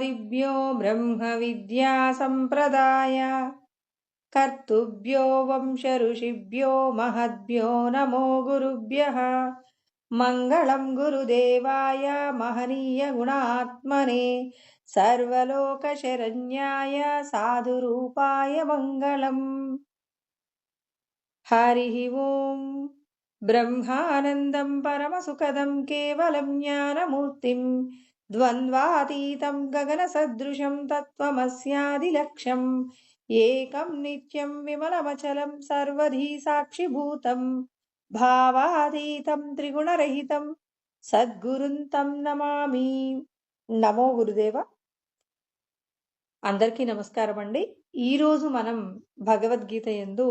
ఆదిభ్యో బ్రహ్మ విద్యా సంప్రదాయ కర్తుభ్యో వంశ ఋషిభ్యో మహద్భ్యో నమో గురుభ్యః. మంగళం గురుదేవాయ మహనీయ గుణాత్మనే సర్వలోక శరణ్యాయ సాధురూపాయ మంగళం. హరి ఓం. బ్రహ్మానందం పరమసుఖదం కేవలం జ్ఞానమూర్తిం ద్వంద్వాతీతం గగన సదృశం తత్వమస్యాదిలక్ష్యం ఏకం నిత్యం విమలమచలం సర్వధీ సాక్షిభూతం భావాతీతం త్రిగుణరహితం సద్గురుం తం నమామి. నమో గురుదేవ. అందరికీ నమస్కారం అండి. ఈరోజు మనం భగవద్గీత యందు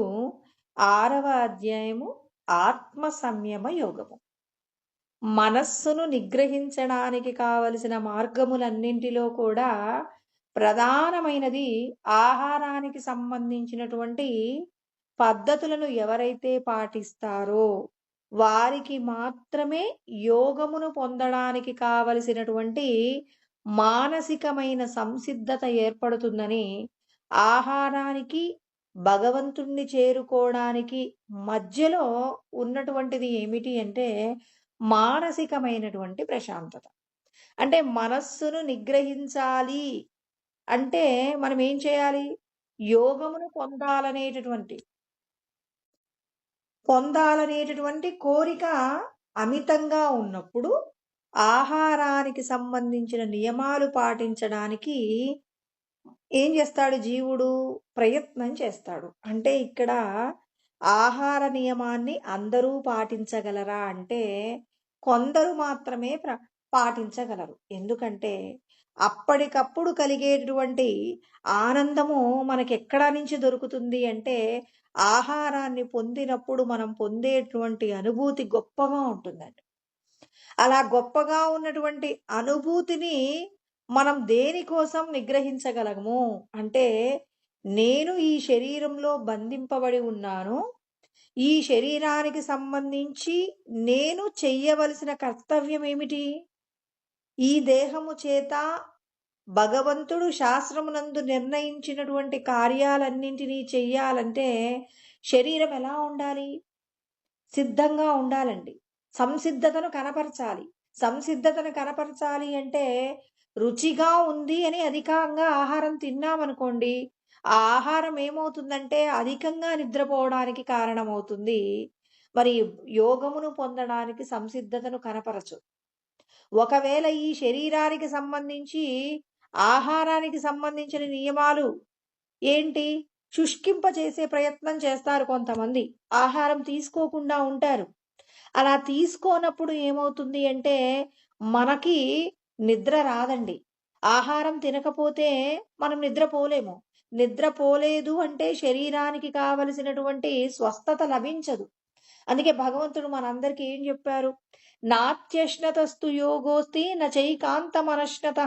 6వ అధ్యాయము ఆత్మ సంయమ యోగము. మనస్సును నిగ్రహించడానికి కావలసిన మార్గములన్నింటిలో కూడా ప్రధానమైనది ఆహారానికి సంబంధించినటువంటి పద్ధతులను ఎవరైతే పాటిస్తారో వారికి మాత్రమే యోగమును పొందడానికి కావలసినటువంటి మానసికమైన సంసిద్ధత ఏర్పడుతుందని, ఆహారానికి భగవంతుణ్ణి చేరుకోవడానికి మధ్యలో ఉన్నటువంటిది ఏమిటి అంటే మానసికమైనటువంటి ప్రశాంతత. అంటే మనస్సును నిగ్రహించాలి అంటే మనం ఏం చేయాలి? యోగమును పొందాలనేటటువంటి కోరిక అమితంగా ఉన్నప్పుడు ఆహారానికి సంబంధించిన నియమాలు పాటించడానికి ఏం చేస్తాడు జీవుడు? ప్రయత్నం చేస్తాడు. అంటే ఇక్కడ ఆహార నియమాన్ని అందరూ పాటించగలరా అంటే కొందరు మాత్రమే పాటించగలరు. ఎందుకంటే అప్పటికప్పుడు కలిగేటువంటి ఆనందము మనకి ఎక్కడా నుంచి దొరుకుతుంది అంటే ఆహారాన్ని పొందినప్పుడు మనం పొందేటువంటి అనుభూతి గొప్పగా ఉంటుందండి. అలా గొప్పగా ఉన్నటువంటి అనుభూతిని మనం దేనికోసం నిగ్రహించగలము అంటే, నేను ఈ శరీరంలో బంధింపబడి ఉన్నాను, ఈ శరీరానికి సంబంధించి నేను చెయ్యవలసిన కర్తవ్యం ఏమిటి? ఈ దేహము చేత భగవంతుడు శాస్త్రమునందు నిర్ణయించినటువంటి కార్యాలన్నింటినీ చెయ్యాలంటే శరీరం ఎలా ఉండాలి? సిద్ధంగా ఉండాలండి. సంసిద్ధతను కనపరచాలి. సంసిద్ధతను కనపరచాలి అంటే రుచిగా ఉంది అని అధికంగా ఆహారం తిన్నామనుకోండి, ఆ ఆహారం ఏమవుతుందంటే అధికంగా నిద్రపోవడానికి కారణమవుతుంది. మరి యోగమును పొందడానికి సంసిద్ధతను కనపరచు. ఒకవేళ ఈ శరీరానికి సంబంధించి ఆహారానికి సంబంధించిన నియమాలు ఏంటి? శుష్కింపచేసే ప్రయత్నం చేస్తారు కొంతమంది, ఆహారం తీసుకోకుండా ఉంటారు. అలా తీసుకోనప్పుడు ఏమవుతుంది అంటే మనకి నిద్ర రాదండి. ఆహారం తినకపోతే మనం నిద్రపోలేము. నిద్రపోలేదు అంటే శరీరానికి కావలసినటువంటి స్వస్థత లభించదు. అందుకే భగవంతుడు మనందరికీ ఏం చెప్పారు? నాత్యశ్నతస్తు యోగోస్తి నచైకాంతమనశ్నత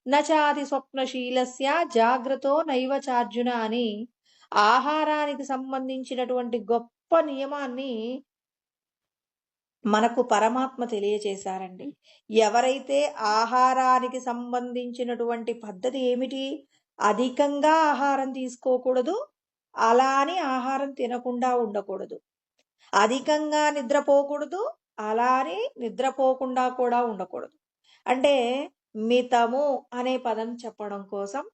నచాది స్వప్నశీలస్య జాగ్రత్తో నైవ చార్జున అని ఆహారానికి సంబంధించినటువంటి గొప్ప నియమాన్ని మనకు పరమాత్మ తెలియచేశారండి. ఎవరైతే ఆహారానికి సంబంధించినటువంటి పద్ధతి ఏమిటి? అధికంగా ఆహారం తీసుకోకూడదు, అలా అని ఆహారం తినకుండా ఉండకూడదు. అధికంగా నిద్రపోకూడదు, అలా అని నిద్రపోకుండా కూడా ఉండకూడదు. అంటే మితము అనే పదం చెప్పడం కోసం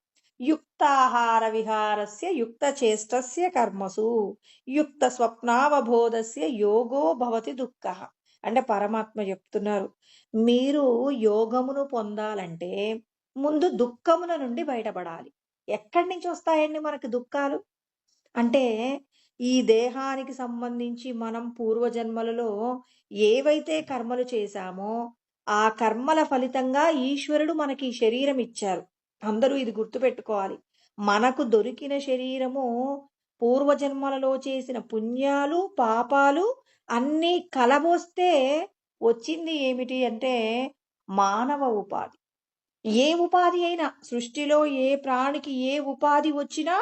యుక్తాహార విహారస్య యుక్త చేష్టస్య కర్మసు యుక్త స్వప్నావబోధస్య యోగో భవతి దుఃఖః. అంటే పరమాత్మ చెప్తున్నారు, మీరు యోగమును పొందాలంటే ముందు దుఃఖముల నుండి బయటపడాలి. ఎక్కడి నుంచి వస్తాయండి మనకి దుఃఖాలు? అంటే ఈ దేహానికి సంబంధించి మనం పూర్వజన్మలలో ఏవైతే కర్మలు చేశామో ఆ కర్మల ఫలితంగా ఈశ్వరుడు మనకి శరీరం ఇచ్చారు. అందరూ ఇది గుర్తుపెట్టుకోవాలి. మనకు దొరికిన శరీరము పూర్వజన్మలలో చేసిన పుణ్యాలు పాపాలు అన్నీ కలబోస్తే వచ్చింది ఏమిటి అంటే మానవ ఉపాధి. ఏ ఉపాధి అయినా సృష్టిలో ఏ ప్రాణికి ఏ ఉపాధి వచ్చినా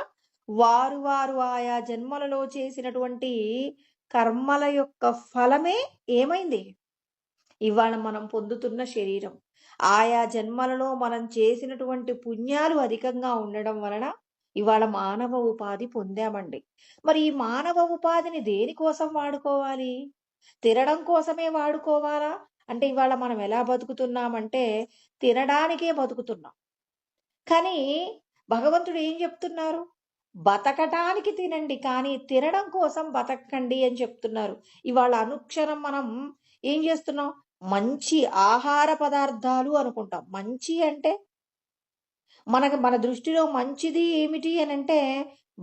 వారు ఆయా జన్మలలో చేసినటువంటి కర్మల యొక్క ఫలమే ఏమైంది ఇవాళ మనం పొందుతున్న శరీరం. ఆయా జన్మలలో మనం చేసినటువంటి పుణ్యాలు అధికంగా ఉండడం వలన ఇవాళ మానవ ఉపాధి పొందామండి. మరి ఈ మానవ ఉపాధిని దేనికోసం వాడుకోవాలి? తినడం కోసమే వాడుకోవాలా? అంటే ఇవాళ మనం ఎలా బతుకుతున్నామంటే తినడానికే బతుకుతున్నాం. కానీ భగవంతుడు ఏం చెప్తున్నారు? బతకటానికి తినండి, కానీ తినడం కోసం బతకండి అని చెప్తున్నారు. ఇవాళ అనుక్షణం మనం ఏం చేస్తున్నాం? మంచి ఆహార పదార్థాలు అనుకుంటాం. మంచి అంటే మన దృష్టిలో మంచిది ఏమిటి అనంటే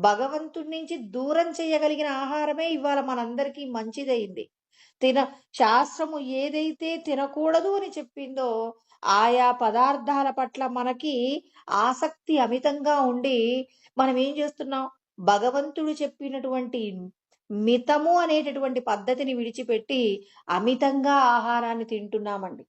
భగవంతుడి నుంచి దూరం చేయగలిగిన ఆహారమే ఇవాళ మనందరికీ మంచిదయింది. తిన శాస్త్రము ఏదైతే తినకూడదు అని చెప్పిందో ఆయా పదార్థాల పట్ల మనకి ఆసక్తి అమితంగా ఉండి మనం ఏం చేస్తున్నాం? భగవంతుడు చెప్పినటువంటి మితము అనేటటువంటి పద్ధతిని విడిచిపెట్టి అమితంగా ఆహారాన్ని తింటున్నామండి.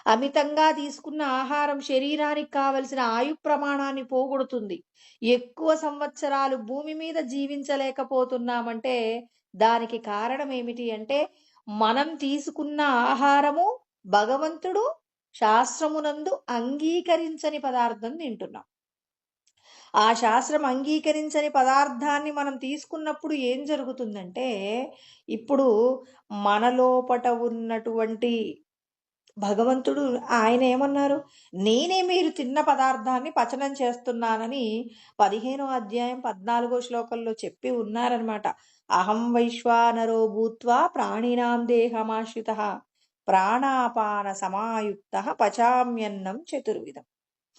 అమితంగా తీసుకున్న ఆహారం శరీరానికి కావలసిన ఆయు ప్రమాణాన్ని పోగొడుతుంది. ఎక్కువ సంవత్సరాలు భూమి మీద జీవించలేకపోతున్నామంటే దానికి కారణం ఏమిటి అంటే మనం తీసుకున్న ఆహారము భగవంతుడు శాస్త్రమునందు అంగీకరించని పదార్థం తింటున్నాం. ఆ శాస్త్రం అంగీకరించని పదార్థాన్ని మనం తీసుకున్నప్పుడు ఏం జరుగుతుందంటే ఇప్పుడు మన లోపట ఉన్నటువంటి భగవంతుడు ఆయన ఏమన్నారు? నేనే మీరు తిన్న పదార్థాన్ని పచనం చేస్తున్నానని 15వ అధ్యాయం 14వ శ్లోకంలో చెప్పి ఉన్నారనమాట. అహం వైశ్వానరో భూత్వా ప్రాణినాం దేహమాశ్రితః ప్రాణాపాన సమాయుక్తః పచామ్యన్నం చతుర్విధం.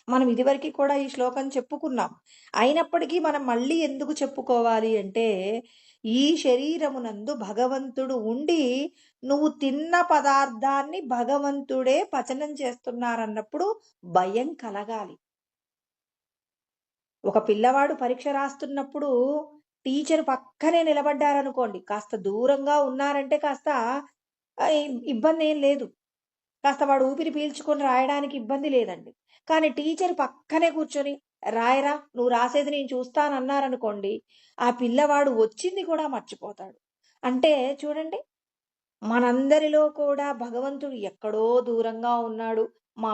మనం ఇదివరకు కూడా ఈ శ్లోకం చెప్పుకున్నాం. అయినప్పటికీ మనం మళ్ళీ ఎందుకు చెప్పుకోవాలి అంటే ఈ శరీరమునందు భగవంతుడు ఉండి నువ్వు తిన్న పదార్థాన్ని భగవంతుడే పచనం చేస్తున్నారన్నప్పుడు భయం కలగాలి. ఒక పిల్లవాడు పరీక్ష రాస్తున్నప్పుడు టీచర్ పక్కనే నిలబడ్డారనుకోండి, కాస్త దూరంగా ఉన్నారంటే కాస్త ఇబ్బంది ఏం లేదు. కాస్త వాడు ఊపిరి పీల్చుకొని రాయడానికి ఇబ్బంది లేదండి. కానీ టీచర్ పక్కనే కూర్చొని రాయరా, నువ్వు రాసేది నేను చూస్తానన్నారనుకోండి, ఆ పిల్లవాడు వచ్చింది కూడా మర్చిపోతాడు. అంటే చూడండి, మనందరిలో కూడా భగవంతుడు ఎక్కడో దూరంగా ఉన్నాడు. మా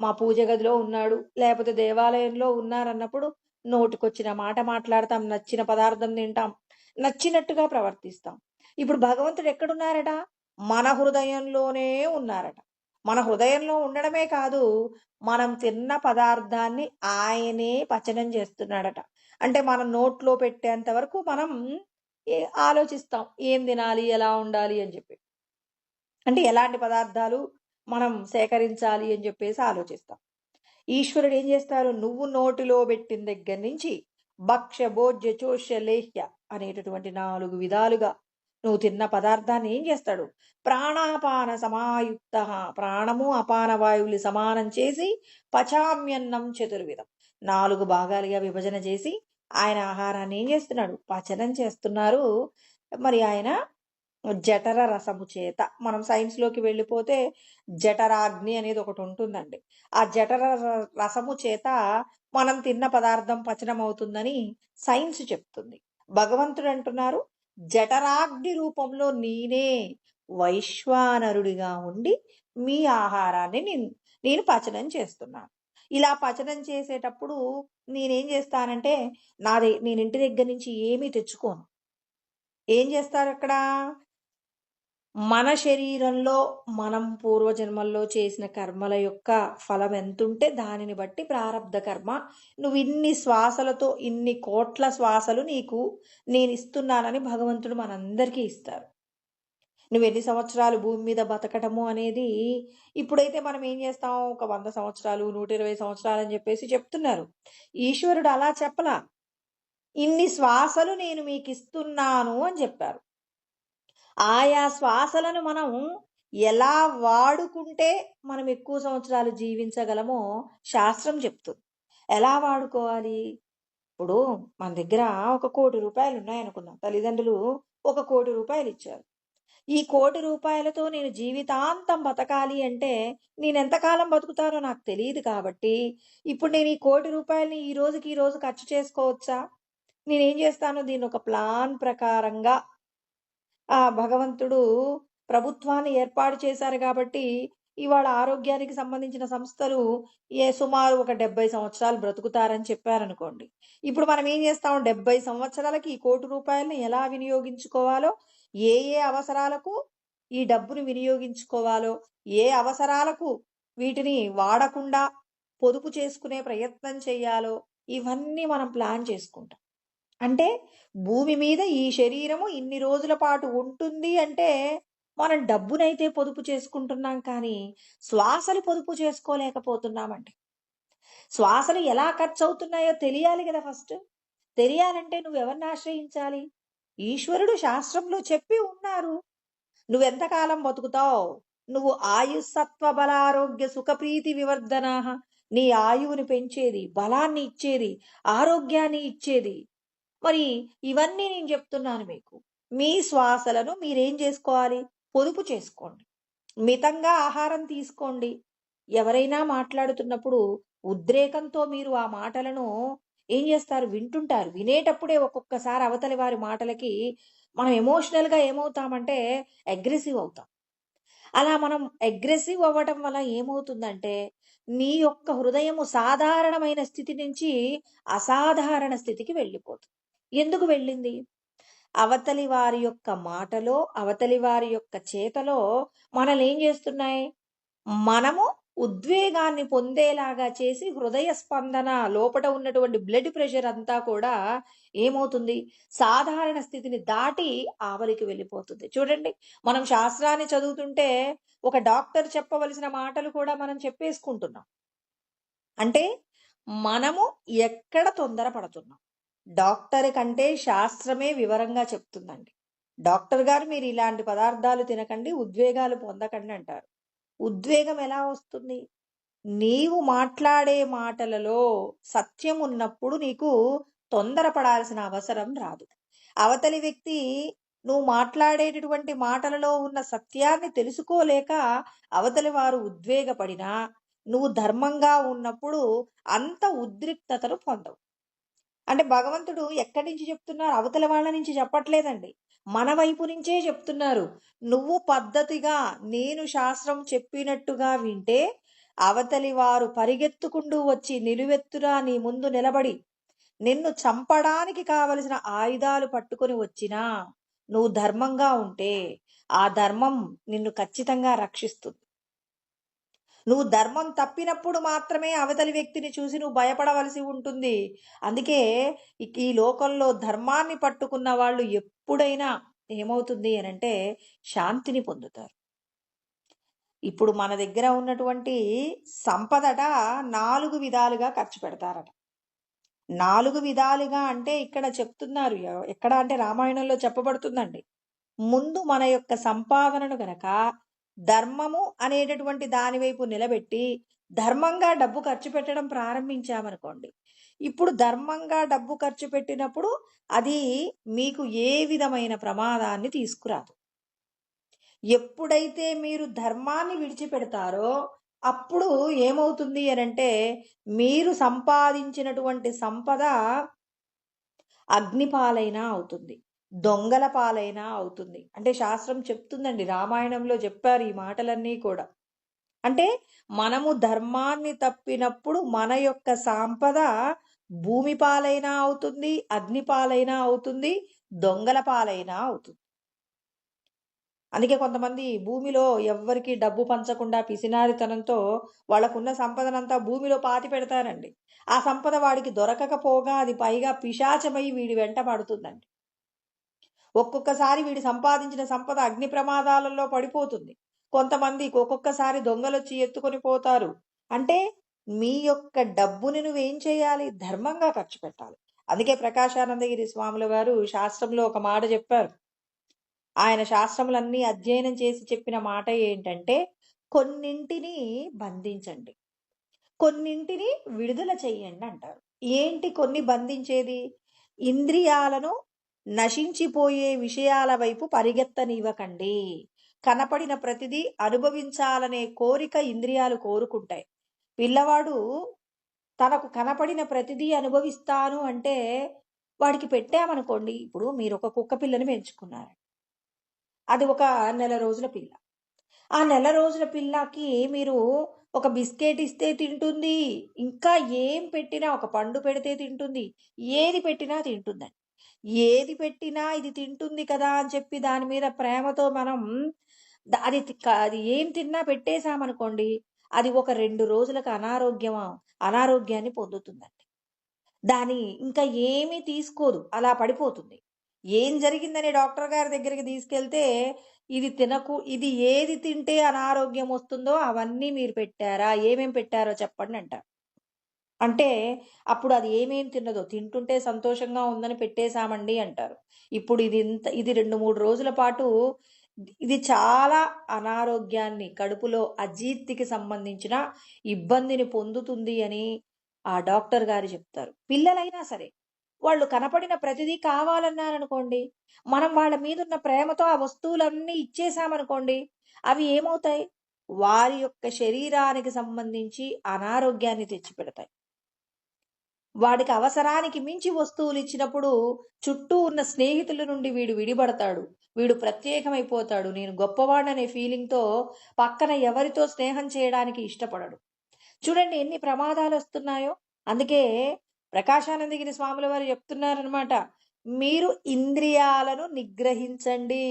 మా పూజ గదిలో ఉన్నాడు, లేకపోతే దేవాలయంలో ఉన్నారన్నప్పుడు నోటికొచ్చిన మాట మాట్లాడతాం, నచ్చిన పదార్థం తింటాం, నచ్చినట్టుగా ప్రవర్తిస్తాం. ఇప్పుడు భగవంతుడు ఎక్కడున్నారట? మన హృదయంలోనే ఉన్నారట. మన హృదయంలో ఉండడమే కాదు, మనం తిన్న పదార్థాన్ని ఆయనే పచనం చేస్తున్నాడట. అంటే మనం నోట్లో పెట్టేంత వరకు మనం ఆలోచిస్తాం ఏం తినాలి, ఎలా ఉండాలి అని చెప్పి. అంటే ఎలాంటి పదార్థాలు మనం సేకరించాలి అని చెప్పేసి ఆలోచిస్తాం. ఈశ్వరుడు ఏం చేస్తారు? నువ్వు నోటిలో పెట్టిన దగ్గర నుంచి భక్ష్య భోజ్య చోష్య లేహ్య అనేటటువంటి 4 విధాలుగా నువ్వు తిన్న పదార్థాన్ని ఏం చేస్తాడు? ప్రాణాపాన సమాయుక్త, ప్రాణము అపాన వాయువులు సమానం చేసి పచామ్యన్నం చతుర్విధం, 4 భాగాలుగా విభజన చేసి ఆయన ఆహారాన్ని ఏం చేస్తున్నాడు? పచనం చేస్తున్నారు. మరి ఆయన జఠర రసము చేత, మనం సైన్స్ లోకి వెళ్ళిపోతే జఠరాగ్ని అనేది ఒకటి ఉంటుందండి. ఆ జఠర రసము చేత మనం తిన్న పదార్థం పచనం అవుతుందని సైన్స్ చెప్తుంది. భగవంతుడు అంటున్నారు జఠరాగ్ని రూపంలో నేనే వైశ్వానరుడిగా ఉండి మీ ఆహారాన్ని నేను పచనం చేస్తున్నాను. ఇలా పచనం చేసేటప్పుడు నేనేం చేస్తానంటే నేను ఇంటి దగ్గర నుంచి ఏమీ తెచ్చుకోను. ఏం చేస్తారు అక్కడ? మన శరీరంలో మనం పూర్వజన్మల్లో చేసిన కర్మల యొక్క ఫలం ఎంతుంటే దానిని బట్టి ప్రారబ్ధ కర్మ, నువ్వు ఇన్ని శ్వాసలతో ఇన్ని కోట్ల శ్వాసలు నీకు నేను ఇస్తున్నానని భగవంతుడు మనందరికీ ఇస్తారు. నువ్వు ఎన్ని సంవత్సరాలు భూమి మీద బతకటము అనేది ఇప్పుడైతే మనం ఏం చేస్తాం? ఒక 100 సంవత్సరాలు 120 సంవత్సరాలు అని చెప్పేసి చెప్తున్నారు. ఈశ్వరుడు అలా చెప్పలా. ఇన్ని శ్వాసలు నేను మీకు ఇస్తున్నాను అని చెప్పారు. ఆయా శ్వాసలను మనం ఎలా వాడుకుంటే మనం ఎక్కువ సంవత్సరాలు జీవించగలమో శాస్త్రం చెప్తుంది. ఎలా వాడుకోవాలి? ఇప్పుడు మన దగ్గర ఒక 1,00,00,000 రూపాయలు ఉన్నాయనుకుందాం. తల్లిదండ్రులు ఒక 1,00,00,000 రూపాయలు ఇచ్చారు. ఈ 1,00,00,000 రూపాయలతో నేను జీవితాంతం బతకాలి అంటే నేను ఎంతకాలం బతుకుతానో నాకు తెలియదు కాబట్టి ఇప్పుడు నేను ఈ 1,00,00,000 రూపాయలని ఈ రోజుకి ఈ రోజు ఖర్చు చేసుకోవచ్చా? నేనేం చేస్తాను? దీన్ని ఒక ప్లాన్ ప్రకారంగా భగవంతుడు ప్రభుత్వాన్ని ఏర్పాటు చేశారు కాబట్టి ఇవాళ ఆరోగ్యానికి సంబంధించిన సంస్థలు సుమారు ఒక 70 సంవత్సరాలు బ్రతుకుతారని చెప్పారనుకోండి. ఇప్పుడు మనం ఏం చేస్తాం? 70 సంవత్సరాలకి ఈ ₹1,00,00,000 ఎలా వినియోగించుకోవాలో, ఏ ఏ అవసరాలకు ఈ డబ్బును వినియోగించుకోవాలో, ఏ అవసరాలకు వీటిని వాడకుండా పొదుపు చేసుకునే ప్రయత్నం చేయాలో, ఇవన్నీ మనం ప్లాన్ చేసుకుంటాం. అంటే భూమి మీద ఈ శరీరము ఇన్ని రోజుల పాటు ఉంటుంది అంటే మనం డబ్బునైతే పొదుపు చేసుకుంటున్నాం, కానీ శ్వాసలు పొదుపు చేసుకోలేకపోతున్నామండి. శ్వాసలు ఎలా ఖర్చు అవుతున్నాయో తెలియాలి కదా ఫస్ట్. తెలియాలంటే నువ్వెవరిని ఆశ్రయించాలి? ఈశ్వరుడు శాస్త్రంలో చెప్పి ఉన్నారు. నువ్వెంతకాలం బతుకుతావు? నువ్వు ఆయుస్సత్వ బలారోగ్య సుఖప్రీతి వివర్ధనాః. నీ ఆయువుని పెంచేది, బలాన్ని ఇచ్చేది, ఆరోగ్యాన్ని ఇచ్చేది. మరి ఇవన్నీ నేను చెప్తున్నాను మీకు. మీ శ్వాసలను మీరేం చేసుకోవాలి? పొదుపు చేసుకోండి. మితంగా ఆహారం తీసుకోండి. ఎవరైనా మాట్లాడుతున్నప్పుడు ఉద్రేకంతో మీరు ఆ మాటలను ఏం చేస్తారు? వింటుంటారు. వినేటప్పుడే ఒక్కొక్కసారి అవతలి వారి మాటలకి మనం ఎమోషనల్‌గా ఏమవుతామంటే అగ్రెసివ్ అవుతాం. అలా మనం అగ్రెసివ్ అవ్వటం వల్ల ఏమవుతుందంటే, నీ యొక్క హృదయము సాధారణమైన స్థితి నుంచి అసాధారణ స్థితికి వెళ్ళిపోతుంది. ఎందుకు వెళ్ళింది? అవతలి వారి యొక్క మాటలో, అవతలి వారి యొక్క చేతలో మనల్నేం చేస్తున్నాయి? మనము ఉద్వేగాన్ని పొందేలాగా చేసి హృదయ స్పందన లోపట ఉన్నటువంటి బ్లడ్ ప్రెషర్ అంతా కూడా ఏమవుతుంది? సాధారణ స్థితిని దాటి ఆవలికి వెళ్ళిపోతుంది. చూడండి, మనం శాస్త్రాన్ని చదువుతుంటే ఒక డాక్టర్ చెప్పవలసిన మాటలు కూడా మనం చెప్పేసుకుంటున్నాం. అంటే మనము ఎక్కడ తొందరపడుతున్నాం? డాక్టర్ కంటే శాస్త్రమే వివరంగా చెప్తుందండి. డాక్టర్ గారు మీరు ఇలాంటి పదార్థాలు తినకండి, ఉద్వేగాలు పొందకండి అంటారు. ఉద్వేగం ఎలా వస్తుంది? నీవు మాట్లాడే మాటలలో సత్యం ఉన్నప్పుడు నీకు తొందరపడాల్సిన అవసరం రాదు. అవతలి వ్యక్తి నువ్వు మాట్లాడేటటువంటి మాటలలో ఉన్న సత్యాన్ని తెలుసుకోలేక అవతలి వారు ఉద్వేగపడినా, నువ్వు ధర్మంగా ఉన్నప్పుడు అంత ఉద్రిక్తతను పొందవు. అంటే భగవంతుడు ఎక్కడి నుంచి చెప్తున్నారు? అవతల వాళ్ళ నుంచి చెప్పట్లేదండి. మన వైపు నుంచే చెప్తున్నారు. నువ్వు పద్ధతిగా నేను శాస్త్రం చెప్పినట్టుగా వింటే అవతలి వారు పరిగెత్తుకుంటూ వచ్చి నిలువెత్తున నీ ముందు నిలబడి నిన్ను చంపడానికి కావలసిన ఆయుధాలు పట్టుకొని వచ్చినా నువ్వు ధర్మంగా ఉంటే ఆ ధర్మం నిన్ను ఖచ్చితంగా రక్షిస్తుంది. నువ్వు ధర్మం తప్పినప్పుడు మాత్రమే అవతలి వ్యక్తిని చూసి నువ్వు భయపడవలసి ఉంటుంది. అందుకే ఈ లోకంలో ధర్మాన్ని పట్టుకున్న వాళ్ళు ఎప్పుడైనా ఏమవుతుంది అనంటే శాంతిని పొందుతారు. ఇప్పుడు మన దగ్గర ఉన్నటువంటి సంపదట 4 విధాలుగా ఖర్చు పెడతారట. 4 విధాలుగా అంటే ఇక్కడ చెప్తున్నారు. ఎక్కడ అంటే రామాయణంలో చెప్పబడుతుందండి. ముందు మన యొక్క సంపాదనను గనక ధర్మము అనేటటువంటి దాని వైపు నిలబెట్టి ధర్మంగా డబ్బు ఖర్చు పెట్టడం ప్రారంభించామనుకోండి. ఇప్పుడు ధర్మంగా డబ్బు ఖర్చు పెట్టినప్పుడు అది మీకు ఏ విధమైన ప్రమాదాన్ని తీసుకురాదు. ఎప్పుడైతే మీరు ధర్మాన్ని విడిచిపెడతారో అప్పుడు ఏమవుతుంది అనంటే మీరు సంపాదించినటువంటి సంపద అగ్నిపాలైనా అవుతుంది, దొంగల పాలైనా అవుతుంది. అంటే శాస్త్రం చెప్తుందండి, రామాయణంలో చెప్పారు ఈ మాటలన్నీ కూడా. అంటే మనము ధర్మాన్ని తప్పినప్పుడు మన యొక్క సంపద భూమి పాలైనా అవుతుంది, అగ్ని పాలైనా అవుతుంది, దొంగల పాలైనా అవుతుంది. అందుకే కొంతమంది భూమిలో ఎవ్వరికి డబ్బు పంచకుండా పిసినారితనంతో వాళ్ళకున్న సంపదనంతా భూమిలో పాతి పెడతారండి. ఆ సంపద వాడికి దొరకకపోగా అది పైగా పిశాచమై వీడి వెంట పడుతుందండి. ఒక్కొక్కసారి వీడి సంపాదించిన సంపద అగ్ని ప్రమాదాలలో పడిపోతుంది. కొంతమందికి ఒక్కొక్కసారి దొంగలొచ్చి ఎత్తుకొని పోతారు. అంటే మీ యొక్క డబ్బుని నువ్వేం చేయాలి? ధర్మంగా ఖర్చు పెట్టాలి. అందుకే ప్రకాశానందగిరి స్వాముల వారు శాస్త్రంలో ఒక మాట చెప్పారు. ఆయన శాస్త్రములన్నీ అధ్యయనం చేసి చెప్పిన మాట ఏంటంటే, కొన్నింటిని బంధించండి, కొన్నింటిని విడుదల చెయ్యండి అంటారు. ఏంటి కొన్ని బంధించేది? ఇంద్రియాలను నశించిపోయే విషయాల వైపు పరిగెత్తనివ్వకండి. కనపడిన ప్రతిదీ అనుభవించాలనే కోరిక ఇంద్రియాలు కోరుకుంటాయి. పిల్లవాడు తనకు కనపడిన ప్రతిదీ అనుభవిస్తాను అంటే వాడికి పెట్టామనుకోండి. ఇప్పుడు మీరు ఒక కుక్క పిల్లని పెంచుకున్నారు, అది ఒక నెల రోజుల పిల్ల. ఆ నెల రోజుల పిల్లకి మీరు ఒక బిస్కెట్ ఇస్తే తింటుంది. ఇంకా ఏం పెట్టినా ఒక పండు పెడితే తింటుంది. ఏది పెట్టినా తింటుందండి. ఏది పెట్టినా ఇది తింటుంది కదా అని చెప్పి దాని మీద ప్రేమతో మనం అది ఏం తిన్నా పెట్టేసామనుకోండి, అది ఒక 2 రోజులకు అనారోగ్యాన్ని పొందుతుందండి. దాని ఇంకా ఏమీ తీసుకోదు. అలా పడిపోతుంది. ఏం జరిగిందని డాక్టర్ గారి దగ్గరికి తీసుకెళ్తే, ఇది ఏది తింటే అనారోగ్యం వస్తుందో అవన్నీ మీరు పెట్టారా? ఏమేం పెట్టారో చెప్పండి అంటారు. అంటే అప్పుడు అది ఏమేం తిన్నదో, తింటుంటే సంతోషంగా ఉందని పెట్టేసామండి అంటారు. ఇప్పుడు ఇది 2, 3 రోజుల పాటు ఇది చాలా అనారోగ్యాన్ని, కడుపులో అజీర్తికి సంబంధించిన ఇబ్బందిని పొందుతుంది అని ఆ డాక్టర్ గారు చెప్తారు. పిల్లలైనా సరే, వాళ్ళు కనపడిన ప్రతిదీ కావాలన్నారనుకోండి, మనం వాళ్ళ మీదున్న ప్రేమతో ఆ వస్తువులన్నీ ఇచ్చేసామనుకోండి, అవి ఏమవుతాయి? వారి యొక్క శరీరానికి సంబంధించి అనారోగ్యాన్ని తెచ్చిపెడతాయి. వాడికి అవసరానికి మించి వస్తువులిచ్చినప్పుడు చుట్టూ ఉన్న స్నేహితుల నుండి వీడు విడిపడతాడు. వీడు ప్రత్యేకమైపోతాడు. నేను గొప్పవాడిననే ఫీలింగ్‌తో పక్కన ఎవరితో స్నేహం చేయడానికి ఇష్టపడడు. చూడండి ఎన్ని ప్రమాదాలొస్తున్నాయో. అందుకే ప్రకాశానందగిరి స్వాముల వారు చెప్తున్నారనమాట. మీరు ఇంద్రియాలను నిగ్రహించండి.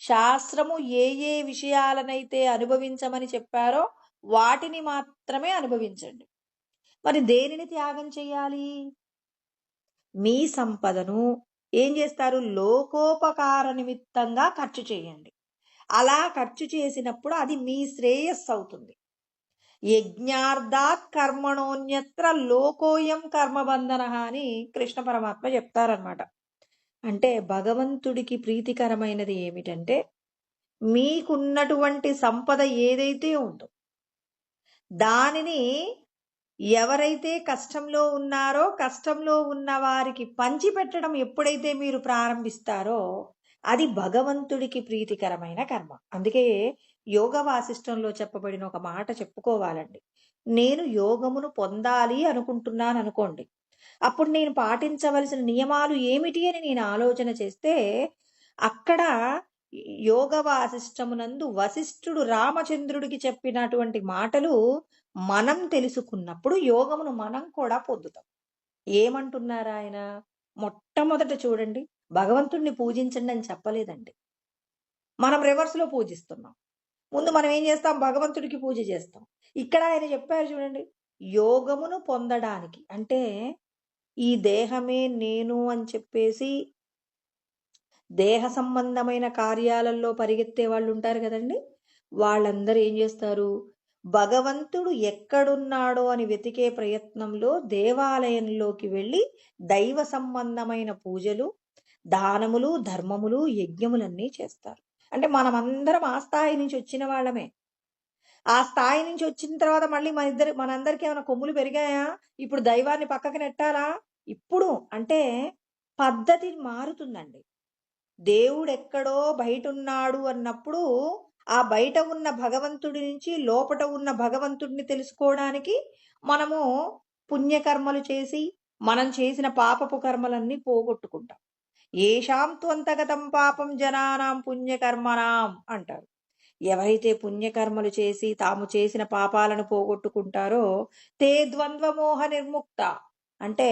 శాస్త్రము ఏ ఏ విషయాలనైతే అనుభవించమని చెప్పారో వాటిని మాత్రమే అనుభవించండి. మరి దేనిని త్యాగం చేయాలి? మీ సంపదను ఏం చేస్తారు? లోకోపకార నిమిత్తంగా ఖర్చు చేయండి. అలా ఖర్చు చేసినప్పుడు అది మీ శ్రేయస్సు అవుతుంది. యజ్ఞార్థాత్ కర్మణోన్యత్ర లోకోయం కర్మబంధనః అని కృష్ణ పరమాత్మ చెప్తారనమాట. అంటే భగవంతుడికి ప్రీతికరమైనది ఏమిటంటే, మీకున్నటువంటి సంపద ఏదైతే ఉందో దానిని ఎవరైతే కష్టంలో ఉన్నారో, కష్టంలో ఉన్న వారికి పంచిపెట్టడం ఎప్పుడైతే మీరు ప్రారంభిస్తారో, అది భగవంతుడికి ప్రీతికరమైన కర్మ. అందుకే యోగ వాసిష్టంలో చెప్పబడిన ఒక మాట చెప్పుకోవాలండి. నేను యోగమును పొందాలి అనుకుంటున్నాననుకోండి. అప్పుడు నేను పాటించవలసిన నియమాలు ఏమిటి అని నేను ఆలోచన చేస్తే, అక్కడ యోగ వాసిష్టమునందు వశిష్ఠుడు రామచంద్రుడికి చెప్పినటువంటి మాటలు మనం తెలుసుకున్నప్పుడు యోగమును మనం కూడా పొందుతాం. ఏమంటున్నారాయన? మొట్టమొదట చూడండి, భగవంతుడిని పూజించండి అని చెప్పలేదండి. మనం రివర్స్‌లో పూజిస్తున్నాం. ముందు మనం ఏం చేస్తాం? భగవంతుడికి పూజ చేస్తాం. ఇక్కడ ఆయన చెప్పారు చూడండి, యోగమును పొందడానికి. అంటే ఈ దేహమే నేను అని చెప్పేసి దేహ సంబంధమైన కార్యాలలో పరిగెత్తే వాళ్ళు ఉంటారు కదండి. వాళ్ళందరూ ఏం చేస్తారు? భగవంతుడు ఎక్కడున్నాడో అని వెతికే ప్రయత్నంలో దేవాలయంలోకి వెళ్ళి దైవ సంబంధమైన పూజలు, దానములు, ధర్మములు, యజ్ఞములన్నీ చేస్తారు. అంటే మనమందరం ఆ స్థాయి నుంచి వచ్చిన వాళ్ళమే. ఆ స్థాయి నుంచి వచ్చిన తర్వాత మళ్ళీ మనందరికీ ఏమైనా కొమ్ములు పెరిగాయా? ఇప్పుడు దైవాన్ని పక్కకి నెట్టాలా? ఇప్పుడు అంటే పద్ధతి మారుతుందండి. దేవుడెక్కడో బయటున్నాడు అన్నప్పుడు, ఆ బయట ఉన్న భగవంతుడి నుంచి లోపట ఉన్న భగవంతుడిని తెలుసుకోవడానికి మనము పుణ్యకర్మలు చేసి, మనం చేసిన పాపపు కర్మలన్నీ పోగొట్టుకుంటాం. ఏషాం త్వంతగతం పాపం జనానాం పుణ్యకర్మణాం అంటారు. ఎవరైతే పుణ్యకర్మలు చేసి తాము చేసిన పాపాలను పోగొట్టుకుంటారో తే ద్వంద్వమోహ నిర్ముక్త. అంటే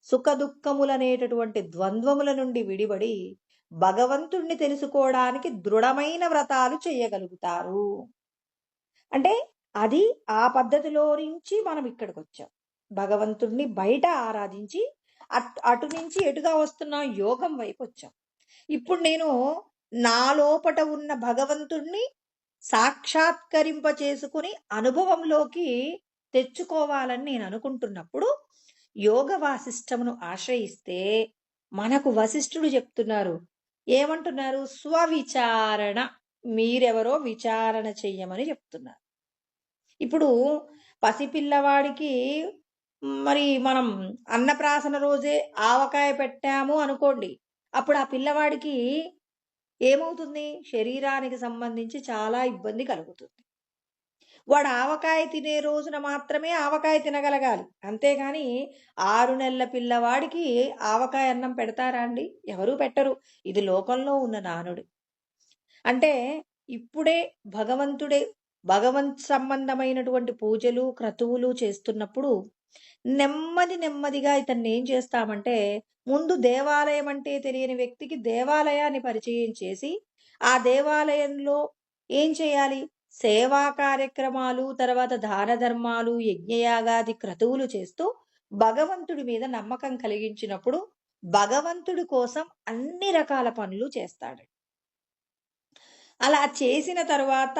సుఖ దుఃఖములనేటటువంటి ద్వంద్వముల నుండి విడిబడి భగవంతుణ్ణి తెలుసుకోవడానికి దృఢమైన వ్రతాలు చేయగలుగుతారు. అంటే అది ఆ పద్ధతిలో నుంచి మనం ఇక్కడికి వచ్చాం. భగవంతుణ్ణి బయట ఆరాధించి అటు నుంచి ఎటుగా వస్తున్నాం? యోగం వైపు వచ్చాం. ఇప్పుడు నేను నా లోపట ఉన్న భగవంతుణ్ణి సాక్షాత్కరింప చేసుకుని అనుభవంలోకి తెచ్చుకోవాలని నేను అనుకుంటున్నప్పుడు యోగ వాసిష్టమును ఆశ్రయిస్తే మనకు వశిష్ఠుడు చెప్తున్నారు. ఏమంటున్నారు? స్వవిచారణ. మీరెవరో విచారణ చెయ్యమని చెప్తున్నారు. ఇప్పుడు పసిపిల్లవాడికి మరి మనం అన్నప్రాసన రోజే ఆవకాయ పెట్టాము అనుకోండి. అప్పుడు ఆ పిల్లవాడికి ఏమవుతుంది? శరీరానికి సంబంధించి చాలా ఇబ్బంది కలుగుతుంది. వాడు ఆవకాయ తినే రోజున మాత్రమే ఆవకాయ తినగలగాలి. అంతేగాని 6 నెలల పిల్లవాడికి ఆవకాయ అన్నం పెడతారా అండి? ఎవరూ పెట్టరు. ఇది లోకంలో ఉన్న నానుడి. అంటే ఇప్పుడే భగవంత్ సంబంధమైనటువంటి పూజలు క్రతువులు చేస్తున్నప్పుడు నెమ్మదిగా ఇతన్ని ఏం చేస్తామంటే, ముందు దేవాలయం అంటే తెలియని వ్యక్తికి దేవాలయాన్ని పరిచయం చేసి, ఆ దేవాలయంలో ఏం చేయాలి, సేవా కార్యక్రమాలు, తర్వాత దాన ధర్మాలు, యజ్ఞయాగాది క్రతువులు చేస్తూ భగవంతుడి మీద నమ్మకం కలిగించినప్పుడు భగవంతుడి కోసం అన్ని రకాల పనులు చేస్తాడు. అలా చేసిన తరువాత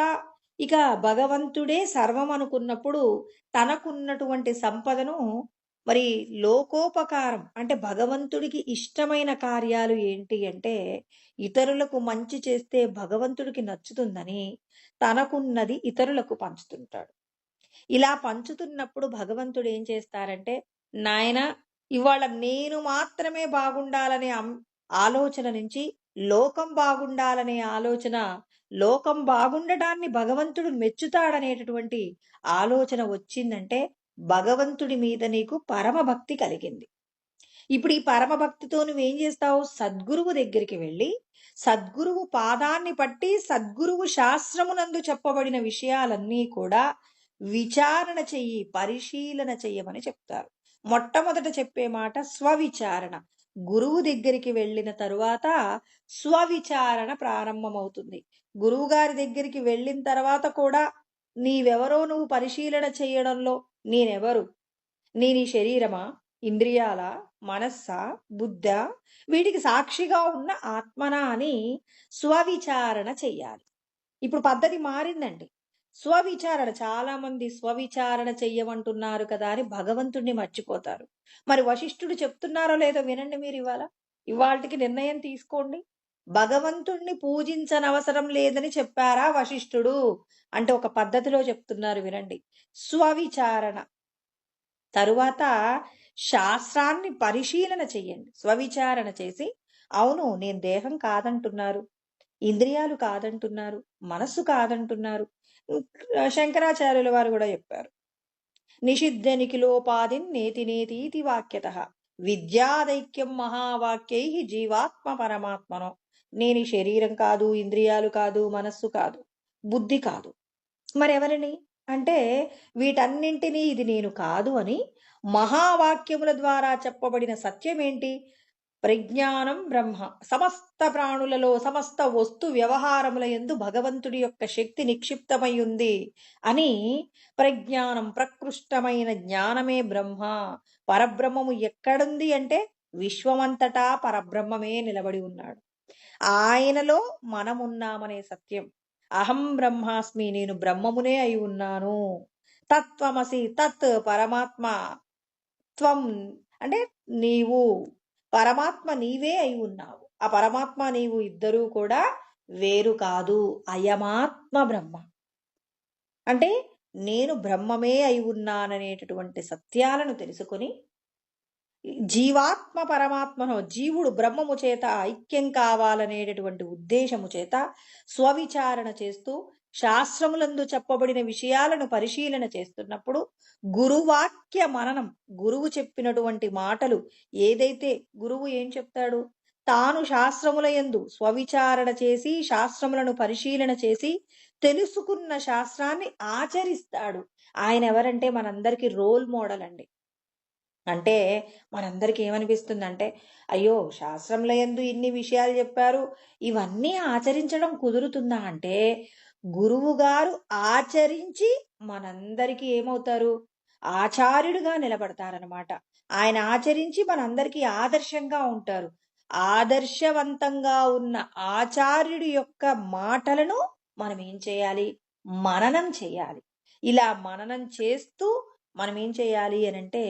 ఇక భగవంతుడే సర్వం అనుకున్నప్పుడు తనకున్నటువంటి సంపదను మరి లోకోపకారం అంటే భగవంతుడికి ఇష్టమైన కార్యాలు ఏంటి అంటే, ఇతరులకు మంచి చేస్తే భగవంతుడికి నచ్చుతుందని తనకున్నది ఇతరులకు పంచుతుంటాడు. ఇలా పంచుతున్నప్పుడు భగవంతుడు ఏం చేస్తారంటే, నాయనా ఇవాళ నేను మాత్రమే బాగుండాలనే ఆలోచన నుంచి లోకం బాగుండాలనే ఆలోచన, లోకం బాగుండటాన్ని భగవంతుడు మెచ్చుతాడనేటటువంటి ఆలోచన వచ్చిందంటే భగవంతుడి మీద నీకు పరమ భక్తి కలిగింది. ఇప్పుడు ఈ పరమ భక్తితో నువ్వేం చేస్తావు, సద్గురువు దగ్గరికి వెళ్ళి సద్గురువు పాదాన్ని పట్టి సద్గురువు శాస్త్రమునందు చెప్పబడిన విషయాలన్నీ కూడా విచారణ చెయ్యి, పరిశీలన చెయ్యమని చెప్తారు. మొట్టమొదట చెప్పే మాట స్వవిచారణ. గురువు దగ్గరికి వెళ్ళిన తరువాత స్వవిచారణ ప్రారంభమవుతుంది. గురువు గారి దగ్గరికి వెళ్ళిన తర్వాత కూడా నీవెవరో నువ్వు పరిశీలన చేయడంలో నేనెవరు, నేను ఈ శరీరమా, ఇంద్రియాల, మనస్స, బుద్ధ, వీటికి సాక్షిగా ఉన్న ఆత్మనా అని స్వవిచారణ చెయ్యాలి. ఇప్పుడు పద్ధతి మారిందండి. స్వవిచారణ, చాలా మంది స్వవిచారణ చెయ్యమంటున్నారు కదా అని భగవంతుణ్ణి మర్చిపోతారు. మరి వశిష్ఠుడు చెప్తున్నారో లేదో వినండి మీరు. ఇవాళకి నిర్ణయం తీసుకోండి. భగవంతుణ్ణి పూజించనవసరం లేదని చెప్పారా వశిష్ఠుడు అంటే ఒక పద్ధతిలో చెప్తున్నారు వినండి. స్వవిచారణ తరువాత శాస్త్రాన్ని పరిశీలన చెయ్యండి. స్వవిచారణ చేసి, అవును నేను దేహం కాదంటున్నారు, ఇంద్రియాలు కాదంటున్నారు, మనస్సు కాదంటున్నారు. శంకరాచార్యుల వారు కూడా చెప్పారు, నిషిద్ధ నిఖిలోపాధిన్ నేతి నేతీతి వాక్యత విద్యాదైక్యం మహావాక్యై జీవాత్మ పరమాత్మనో. నేను ఈ శరీరం కాదు, ఇంద్రియాలు కాదు, మనస్సు కాదు, బుద్ధి కాదు, మరెవరిని అంటే వీటన్నింటినీ ఇది నేను కాదు అని మహావాక్యముల ద్వారా చెప్పబడిన సత్యమేంటి, ప్రజ్ఞానం బ్రహ్మ. సమస్త ప్రాణులలో సమస్త వస్తు వ్యవహారముల యందు భగవంతుడి యొక్క శక్తి నిక్షిప్తమై ఉంది అని ప్రజ్ఞానం, ప్రకృష్టమైన జ్ఞానమే బ్రహ్మ. పరబ్రహ్మము ఎక్కడుంది అంటే విశ్వమంతటా పరబ్రహ్మమే నిలబడి ఉన్నాడు. ఆయనలో మనమున్నామనే సత్యం. అహం బ్రహ్మాస్మి, నేను బ్రహ్మమునే అయి ఉన్నాను. తత్వమసి, తత్ పరమాత్మ, త్వం అంటే నీవు, పరమాత్మ నీవే అయి ఉన్నావు. ఆ పరమాత్మ నీవు ఇద్దరూ కూడా వేరు కాదు. అయమాత్మ బ్రహ్మ అంటే నేను బ్రహ్మమే అయి ఉన్నాననేటటువంటి సత్యాలను తెలుసుకొని జీవాత్మ పరమాత్మను, జీవుడు బ్రహ్మము చేత ఐక్యం కావాలనేటటువంటి ఉద్దేశము చేత స్వవిచారణ చేస్తూ శాస్త్రములందు చెప్పబడిన విషయాలను పరిశీలన చేస్తున్నప్పుడు గురువాక్య మననం, గురువు చెప్పినటువంటి మాటలు ఏదైతే గురువు ఏం చెప్తాడు, తాను శాస్త్రముల యందు స్వవిచారణ చేసి శాస్త్రములను పరిశీలన చేసి తెలుసుకున్న శాస్త్రాన్ని ఆచరిస్తాడు. ఆయన ఎవరంటే మనందరికీ రోల్ మోడల్ అండి. అంటే మనందరికి ఏమనిపిస్తుందంటే, అయ్యో శాస్త్రంలో యందు ఇన్ని విషయాలు చెప్పారు, ఇవన్నీ ఆచరించడం కుదురుతుందా అంటే, గురువు గారు ఆచరించి మనందరికీ ఏమవుతారు, ఆచార్యుడిగా నిలబడతారనమాట. ఆయన ఆచరించి మనందరికీ ఆదర్శంగా ఉంటారు. ఆదర్శవంతంగా ఉన్న ఆచార్యుడి యొక్క మాటలను మనం ఏం చేయాలి, మననం చేయాలి. ఇలా మననం చేస్తూ మనం ఏం చేయాలి అనంటే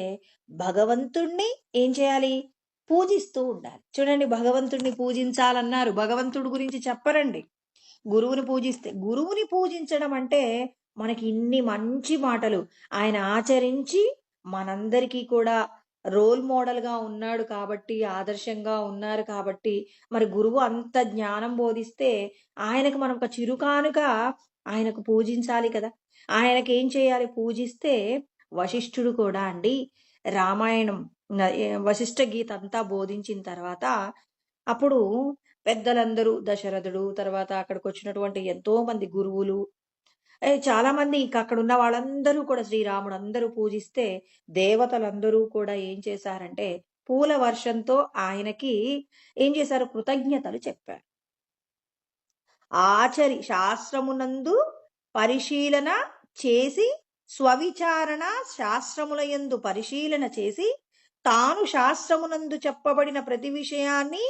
భగవంతుణ్ణి ఏం చేయాలి, పూజిస్తూ ఉండాలి. చూడండి, భగవంతుణ్ణి పూజించాలన్నారు, భగవంతుడి గురించి చెప్పరండి. గురువుని పూజిస్తే, గురువుని పూజించడం అంటే మనకి ఇన్ని మంచి మాటలు ఆయన ఆచరించి మనందరికీ కూడా రోల్ మోడల్ గా ఉన్నాడు కాబట్టి, ఆదర్శంగా ఉన్నారు కాబట్టి, మరి గురువు అంత జ్ఞానం బోధిస్తే ఆయనకు మనం ఒక చిరుకానుక ఆయనకు పూజించాలి కదా. ఆయనకి ఏం చేయాలి, పూజిస్తే వశిష్ఠుడు కూడా అండి రామాయణం వశిష్ఠ గీత అంతా బోధించిన తర్వాత అప్పుడు పెద్దలందరూ దశరథుడు, తర్వాత అక్కడికి వచ్చినటువంటి ఎంతో మంది గురువులు, చాలా మంది ఇంక అక్కడున్న వాళ్ళందరూ కూడా శ్రీరాముడు అందరూ పూజిస్తే, దేవతలందరూ కూడా ఏం చేశారంటే, పూల వర్షంతో ఆయనకి ఏం చేశారు? కృతజ్ఞతలు చెప్పారు. శాస్త్రమునందు పరిశీలన చేసి, స్వవిచారణ శాస్త్రములయందు పరిశీలన చేసి, తాను శాస్త్రమునందు చెప్పబడిన ప్రతి విషయాన్ని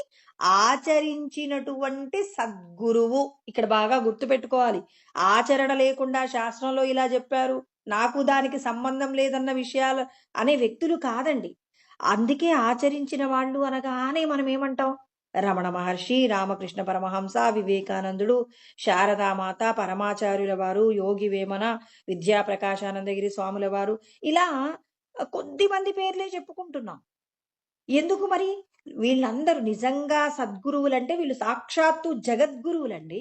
ఆచరించినటువంటి సద్గురువు. ఇక్కడ బాగా గుర్తుపెట్టుకోవాలి. ఆచరణ లేకుండా శాస్త్రంలో ఇలా చెప్పారు, నాకు దానికి సంబంధం లేదన్న విషయాలు అనే వ్యక్తులు కాదండి. అందుకే ఆచరించిన వాళ్ళు అనగానే మనం ఏమంటాం? రమణ మహర్షి, రామకృష్ణ పరమహంస, వివేకానందుడు, శారదామాత, పరమాచార్యుల వారు, యోగి వేమన, విద్యాప్రకాశానందగిరి స్వాముల వారు, ఇలా కొద్ది మంది పేర్లే చెప్పుకుంటున్నాం. ఎందుకు మరి? వీళ్ళందరూ నిజంగా సద్గురువులంటే వీళ్ళు సాక్షాత్తు జగద్గురువులండి.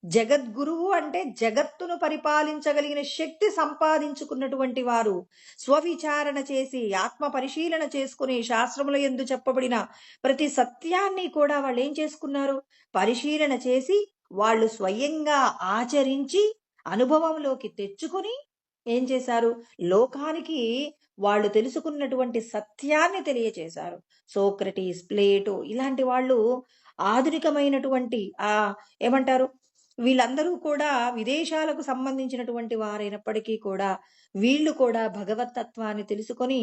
జగద్గురువు అంటే జగత్తును పరిపాలించగలిగిన శక్తి సంపాదించుకున్నటువంటి వారు. స్వవిచారణ చేసి ఆత్మ పరిశీలన చేసుకుని శాస్త్రముల యందు చెప్పబడిన ప్రతి సత్యాన్ని కూడా వాళ్ళు ఏం చేసుకున్నారు? పరిశీలన చేసి వాళ్ళు స్వయంగా ఆచరించి అనుభవంలోకి తెచ్చుకొని ఏం చేశారు? లోకానికి వాళ్ళు తెలుసుకున్నటువంటి సత్యాన్ని తెలియచేశారు. సోక్రటీస్, ప్లేటో ఇలాంటి వాళ్ళు ఆధునికమైనటువంటి ఏమంటారు, వీళ్ళందరూ కూడా విదేశాలకు సంబంధించినటువంటి వారైనప్పటికీ కూడా వీళ్ళు కూడా భగవతత్వాన్ని తెలుసుకొని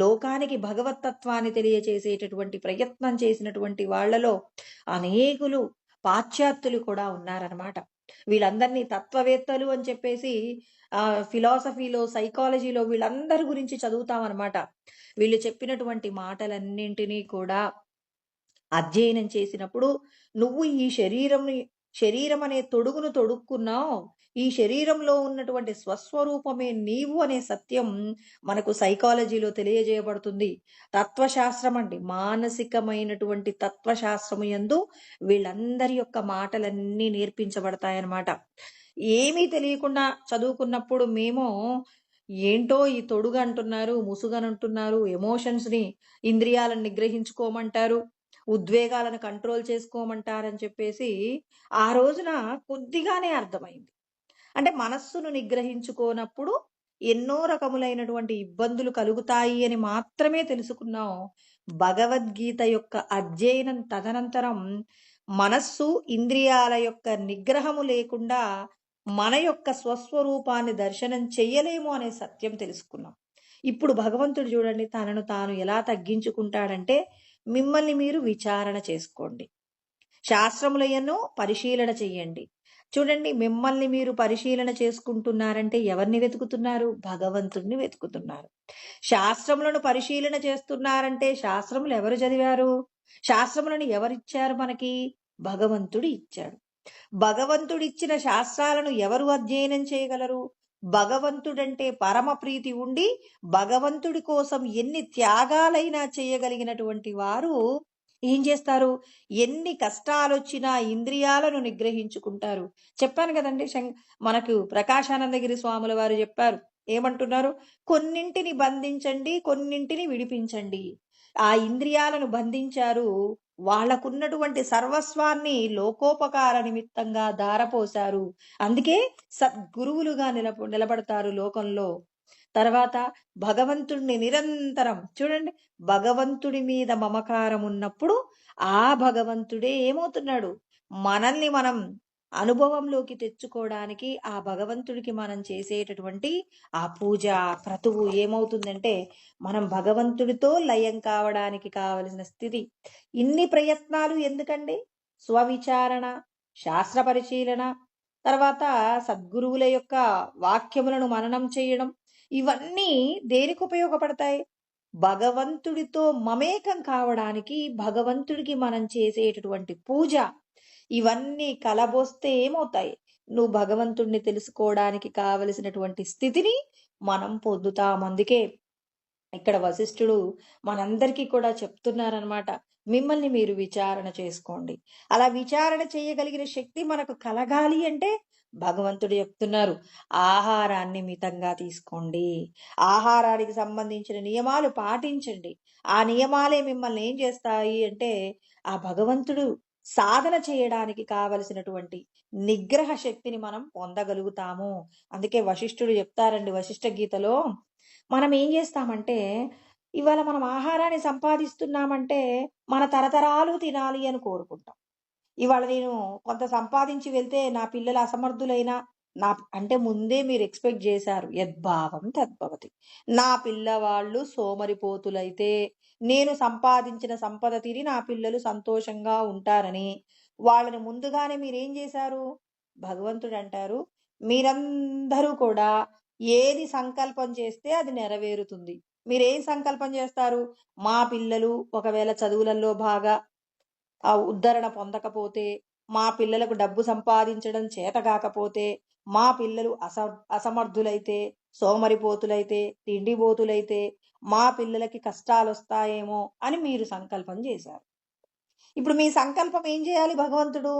లోకానికి భగవతత్వాన్ని తెలియచేసేటటువంటి ప్రయత్నం చేసినటువంటి వాళ్ళలో అనేకులు పాశ్చాత్యులు కూడా ఉన్నారనమాట. వీళ్ళందరినీ తత్వవేత్తలు అని చెప్పేసి ఫిలాసఫీలో, సైకాలజీలో వీళ్ళందరి గురించి చదువుతామన్నమాట. వీళ్ళు చెప్పినటువంటి మాటలన్నింటినీ కూడా అధ్యయనం చేసినప్పుడు, నువ్వు ఈ శరీరం అనే తొడుగును తొడుక్కున్నావు, ఈ శరీరంలో ఉన్నటువంటి స్వస్వరూపమే నీవు అనే సత్యం మనకు సైకాలజీలో తెలియజేయబడుతుంది. తత్వశాస్త్రం అండి, మానసికమైనటువంటి తత్వశాస్త్రము యందు వీళ్ళందరి యొక్క మాటలన్నీ నేర్పించబడతాయన్నమాట. ఏమీ తెలియకుండా చదువుకున్నప్పుడు మేము ఏంటో ఈ తొడుగు అంటున్నారు, ముసుగనంటున్నారు, ఎమోషన్స్ని, ఇంద్రియాలను నిగ్రహించుకోమంటారు, ఉద్వేగాలను కంట్రోల్ చేసుకోమంటారని చెప్పేసి ఆ రోజున కొద్దిగానే అర్థమైంది. అంటే మనస్సును నిగ్రహించుకోనప్పుడు ఎన్నో రకములైనటువంటి ఇబ్బందులు కలుగుతాయి అని మాత్రమే తెలుసుకున్నాం. భగవద్గీత యొక్క అధ్యయనం తదనంతరం మనస్సు, ఇంద్రియాల యొక్క నిగ్రహము లేకుండా మన యొక్క స్వస్వరూపాన్ని దర్శనం చెయ్యలేము అనే సత్యం తెలుసుకున్నాం. ఇప్పుడు భగవంతుడు చూడండి తనను తాను ఎలా తగ్గించుకుంటాడంటే, మిమ్మల్ని మీరు విచారణ చేసుకోండి, శాస్త్రములయను పరిశీలన చెయ్యండి. చూడండి, మిమ్మల్ని మీరు పరిశీలన చేసుకుంటున్నారంటే ఎవరిని వెతుకుతున్నారు? భగవంతుడిని వెతుకుతున్నారు. శాస్త్రములను పరిశీలన చేస్తున్నారంటే శాస్త్రములు ఎవరు చదివారు? శాస్త్రములను ఎవరిచ్చారు మనకి? భగవంతుడు ఇచ్చాడు. భగవంతుడిచ్చిన శాస్త్రాలను ఎవరు అధ్యయనం చేయగలరు? భగవంతుడంటే పరమ ప్రీతి ఉండి భగవంతుడి కోసం ఎన్ని త్యాగాలైనా చేయగలిగినటువంటి వారు ఏం చేస్తారు? ఎన్ని కష్టాలొచ్చినా ఇంద్రియాలను నిగ్రహించుకుంటారు. చెప్పాను కదండి, మనకు ప్రకాశానందగిరి స్వాముల వారు చెప్పారు. ఏమంటున్నారు? కొన్నింటిని బంధించండి, కొన్నింటిని విడిపించండి. ఆ ఇంద్రియాలను బంధించారు, వాళ్ళకున్నటువంటి సర్వస్వాన్ని లోకోపకార నిమిత్తంగా ధారపోశారు. అందుకే సద్గురువులుగా నిలబడతారు లోకంలో. తర్వాత భగవంతుడిని నిరంతరం చూడండి, భగవంతుడి మీద మమకారం ఉన్నప్పుడు ఆ భగవంతుడే ఏమవుతున్నాడు? మనల్ని మనం అనుభవంలోకి తెచ్చుకోవడానికి ఆ భగవంతుడికి మనం చేసేటటువంటి ఆ పూజ, క్రతువు ఏమవుతుందంటే మనం భగవంతుడితో లయం కావడానికి కావలసిన స్థితి. ఇన్ని ప్రయత్నాలు ఎందుకండి? స్వవిచారణ, శాస్త్ర పరిశీలన, తర్వాత సద్గురువుల యొక్క వాక్యములను మననం చేయడం, ఇవన్నీ దేనికి ఉపయోగపడతాయి? భగవంతుడితో మమేకం కావడానికి, భగవంతుడికి మనం చేసేటటువంటి పూజ, ఇవన్నీ కలబోస్తే ఏమవుతాయి? నువ్వు భగవంతుడిని తెలుసుకోవడానికి కావలసినటువంటి స్థితిని మనం పొందుతాం. అందుకే ఇక్కడ వశిష్ఠుడు మనందరికీ కూడా చెప్తున్నారనమాట, మిమ్మల్ని మీరు విచారణ చేసుకోండి. అలా విచారణ చేయగలిగిన శక్తి మనకు కలగాలి అంటే భగవంతుడు చెప్తున్నారు, ఆహారాన్ని మితంగా తీసుకోండి, ఆహారానికి సంబంధించిన నియమాలు పాటించండి. ఆ నియమాలే మిమ్మల్ని ఏం చేస్తాయి అంటే ఆ భగవంతుడు సాధన చేయడానికి కావలసినటువంటి నిగ్రహ శక్తిని మనం పొందగలుగుతాము. అందుకే వశిష్ఠుడు చెప్తారండి వశిష్ఠ గీతలో, మనం ఏం చేస్తామంటే, ఇవాళ మనం ఆహారాన్ని సంపాదిస్తున్నామంటే మన తరతరాలు తినాలి అని కోరుకుంటాం. ఇవాళ నేను కొంత సంపాదించి వెళ్తే నా పిల్లలు అసమర్థులైనా, నా అంటే ముందే మీరు ఎక్స్‌పెక్ట్ జేశారు. యద్భావం తద్భవతి. నా పిల్లవాళ్ళు సోమరిపోతులైతే, నేను సంపాదించిన సంపద తిని నా పిల్లలు సంతోషంగా ఉంటారని, వాళ్ళని ముందుగానే మీరేం జేశారు? భగవంతుడంటారు, మీరందరూ కూడా ఏది సంకల్పం చేస్తే అది నెరవేరుతుంది. మీరేం సంకల్పం జేస్తారు? మా పిల్లలు ఒకవేళ చదువులలో బాగా ఆ ఉద్ధరణ పొందకపోతే, మా పిల్లలకు డబ్బు సంపాదించడం చేతగాకపోతే, మా పిల్లలు అసమర్థులైతే, సోమరిపోతులైతే, తిండిబోతులైతే, మా పిల్లలకి కష్టాలొస్తాయేమో అని మీరు సంకల్పం చేశారు. ఇప్పుడు మీ సంకల్పం ఏం చేయాలి భగవంతుడు?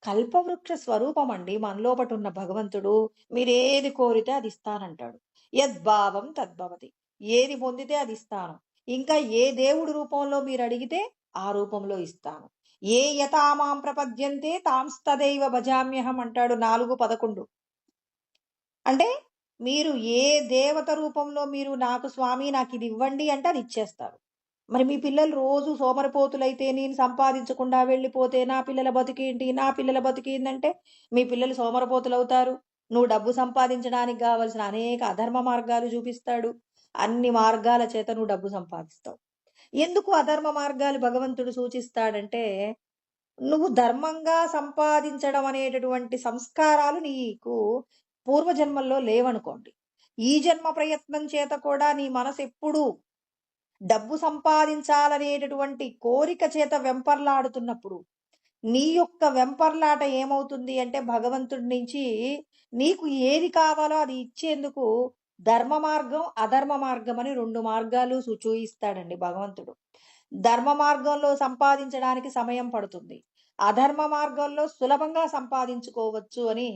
కల్పవృక్ష స్వరూపం అండి మనలోపటున్న భగవంతుడు. మీరేది కోరితే అది ఇస్తానంటాడు. యద్భావం తద్భవతి. ఏది పొందితే అది ఇస్తాను. ఇంకా ఏ దేవుడి రూపంలో మీరు అడిగితే ఆ రూపంలో ఇస్తాను. ఏ యథామాం ప్రపద్యంతే తాంస్తదైవ భజామ్యహం అంటాడు 4:11. అంటే మీరు ఏ దేవత రూపంలో మీరు నాకు స్వామి నాకిది ఇవ్వండి అంటే అది ఇచ్చేస్తారు. మరి మీ పిల్లలు రోజు సోమరిపోతులైతే, నేను సంపాదించకుండా వెళ్ళిపోతే నా పిల్లల బతుకేంటి? నా పిల్లల బతుకేందంటే, మీ పిల్లలు సోమరిపోతులవుతారు. నువ్వు డబ్బు సంపాదించడానికి గావాల్సిన అనేక అధర్మ మార్గాలు చూపిస్తాడు. అన్ని మార్గాల చేత నువ్వు డబ్బు సంపాదిస్తావు. ఎందుకు అధర్మ మార్గాలు భగవంతుడు సూచిస్తాడంటే, నువ్వు ధర్మంగా సంపాదించడం అనేటటువంటి సంస్కారాలు నీకు పూర్వజన్మల్లో లేవనుకోండి. ఈ జన్మ ప్రయత్నం చేత కూడా నీ మనసెప్పుడూ డబ్బు సంపాదించాలనేటటువంటి కోరిక చేత వెంపర్లాడుతున్నప్పుడు, నీ యొక్క వెంపర్లాట ఏమవుతుంది అంటే భగవంతుడి నుంచి నీకు ఏది కావాలో అది ఇచ్చేందుకు ధర్మ మార్గం, అధర్మ మార్గం అని 2 మార్గాలు చూయిస్తాడండి భగవంతుడు. ధర్మ మార్గంలో సంపాదించడానికి సమయం పడుతుంది. అధర్మ మార్గంలో సులభంగా సంపాదించుకోవచ్చు అని,